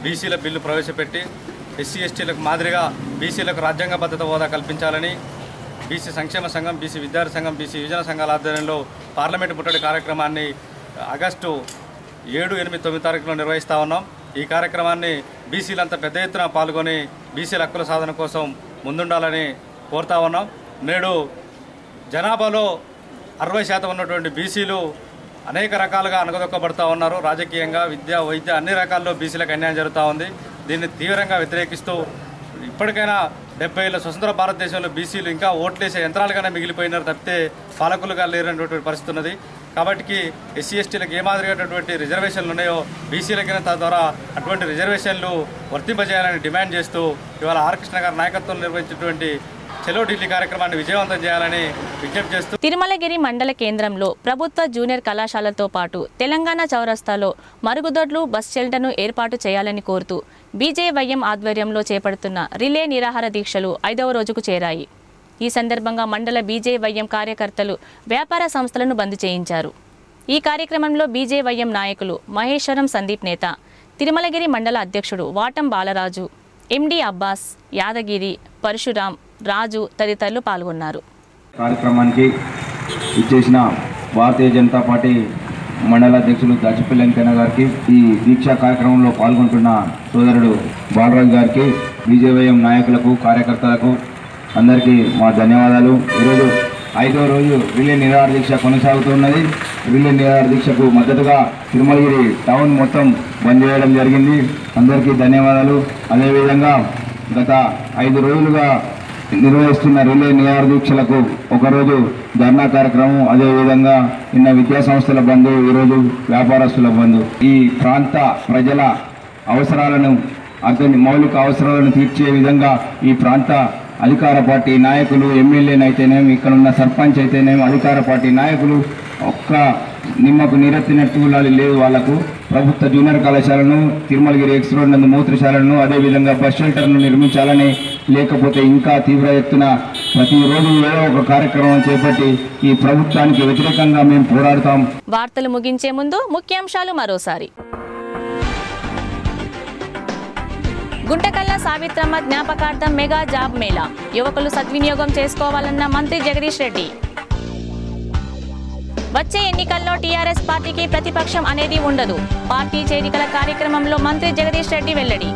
బీసీల బిల్లు ప్రవేశపెట్టి ఎస్సీ ఎస్టీలకు మాదిరిగా బీసీలకు రాజ్యాంగబద్ధత హోదా కల్పించాలని బీసీ సంక్షేమ సంఘం, బీసీ విద్యార్థి సంఘం, బీసీ యువజన సంఘాల ఆధ్వర్యంలో పార్లమెంటు ముట్టడి కార్యక్రమాన్ని ఆగస్టు 7, 8, 9 తారీఖులో నిర్వహిస్తూ ఉన్నాం. ఈ కార్యక్రమాన్ని బీసీలంతా పెద్ద ఎత్తున పాల్గొని బీసీల హక్కుల సాధన కోసం ముందుండాలని కోరుతా ఉన్నాం. నేడు జనాభాలో 60% ఉన్నటువంటి బీసీలు అనేక రకాలుగా అణగదొక్కబడుతూ ఉన్నారు. రాజకీయంగా, విద్య, వైద్య అన్ని రకాల్లో బీసీలకు అన్యాయం జరుగుతూ ఉంది. దీన్ని తీవ్రంగా వ్యతిరేకిస్తూ ఇప్పటికైనా 70 ఏళ్ల స్వతంత్ర భారతదేశంలో బీసీలు ఇంకా ఓట్లేసే యంత్రాలుగానే మిగిలిపోయినారు తప్పితే పాలకులుగా లేనటువంటి పరిస్థితి ఉన్నది. కాబట్టి ఎస్సీ ఎస్టీలకు ఏ మాదిరిగాటువంటి రిజర్వేషన్లు ఉన్నాయో బీసీలకైనా తద్వారా అటువంటి రిజర్వేషన్లు వర్తింపజేయాలని డిమాండ్ చేస్తూ ఇవాళ ఆర్ కృష్ణ గారి నాయకత్వంలో నిర్వహించినటువంటి చలో ఢిల్లీ కార్యక్రమాన్ని విజయవంతం చేయాలని విజ్ఞప్తి చేస్తూ తిరుమలగిరి మండల కేంద్రంలో ప్రభుత్వ జూనియర్ కళాశాలతో పాటు తెలంగాణ చౌరస్తాలో మరుగుదొడ్లు, బస్ షెల్టర్ను ఏర్పాటు చేయాలని కోరుతూ బీజేవైఎం ఆధ్వర్యంలో చేపడుతున్న రిలే నిరాహార దీక్షలు 5వ రోజుకు చేరాయి. ఈ సందర్భంగా మండల బీజేవైఎం కార్యకర్తలు వ్యాపార సంస్థలను బంద్ చేయించారు. ఈ కార్యక్రమంలో బీజేవైఎం నాయకులు మహేశ్వరం సందీప్ నేత, తిరుమలగిరి మండల అధ్యక్షుడు వాటం బాలరాజు, ఎండి అబ్బాస్, యాదగిరి, పరశురాం, రాజు తదితరులు పాల్గొన్నారు. కార్యక్రమానికి ఇచ్చేసిన భారతీయ జనతా పార్టీ మండల అధ్యక్షులు దాచిపల్లి వెంకన్న గారికి, ఈ దీక్షా కార్యక్రమంలో పాల్గొంటున్న సోదరుడు బాలరాజు గారికి, బీజేవైఎం నాయకులకు, కార్యకర్తలకు అందరికీ మా ధన్యవాదాలు. ఈరోజు 5వ రోజు రిలే నిరాహార దీక్ష కొనసాగుతున్నది. రిలే నిరాహార దీక్షకు మద్దతుగా తిరుమలగిరి టౌన్ మొత్తం బంద్ చేయడం జరిగింది. అందరికీ ధన్యవాదాలు. అదేవిధంగా గత 5 రోజులుగా నిర్వహిస్తున్న రిలే నిరాహార దీక్షలకు ఒకరోజు ధర్నా కార్యక్రమం, అదేవిధంగా నిన్న విద్యా సంస్థల బంద్, ఈరోజు వ్యాపారస్తుల బంద్. ఈ ప్రాంత ప్రజల అవసరాలను, మౌలిక అవసరాలను తీర్చే విధంగా ఈ ప్రాంత అధికార పార్టీ నాయకులు, ఎమ్మెల్యేనైతేనేమి, ఇక్కడ ఉన్న సర్పంచ్ అయితేనేమి, అధికార పార్టీ నాయకులు ఒక్క నిమ్మకు నీరెత్తినట్టు లేదు. వాళ్లకు ప్రభుత్వ జూనియర్ కళాశాలను, తిరుమలగిరి ఎక్స్ రోడ్ నందు మూత్రశాలను, అదేవిధంగా బస్ షెల్టర్ను నిర్మించాలని, లేకపోతే ఇంకా తీవ్ర ఎత్తున ప్రతిరోజు ఏదో ఒక కార్యక్రమం చేపట్టి ఈ ప్రభుత్వానికి వ్యతిరేకంగా మేము పోరాడతాం. వార్తలు ముగించే ముందు ముఖ్యాంశాలు మరోసారి. గుంటకల్ల సావిత్రమ్మ జ్ఞాపకార్థం మెగా జాబ్ మేళా, యువకులు సద్వినియోగం చేసుకోవాలన్న మంత్రి జగదీష్ రెడ్డి. వచ్చే ఎన్నికల్లో టీఆర్ఎస్ పార్టీకి ప్రతిపక్షం అనేది ఉండదు, పార్టీ చేరికల కార్యక్రమంలో మంత్రి జగదీష్ రెడ్డి వెల్లడి.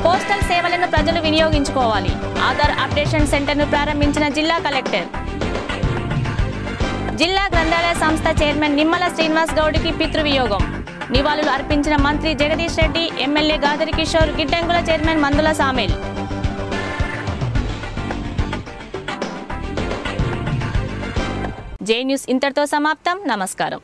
పోస్టల్ సేవలను ప్రజలు వినియోగించుకోవాలి, ఆధార్ అప్డేషన్ సెంటర్ను ప్రారంభించిన జిల్లా కలెక్టర్. జిల్లా గ్రంథాలయ సంస్థ చైర్మన్ నిమ్మల శ్రీనివాస్ గౌడ్కి పితృవియోగం, నివాళులు అర్పించిన మంత్రి జగదీష్ రెడ్డి, ఎమ్మెల్యే గాదరి కిషోర్, గిడ్డంగుల చైర్మన్ మందుల సామేల్. జే న్యూస్ ఇంతటితో సమాప్తం. నమస్కారం.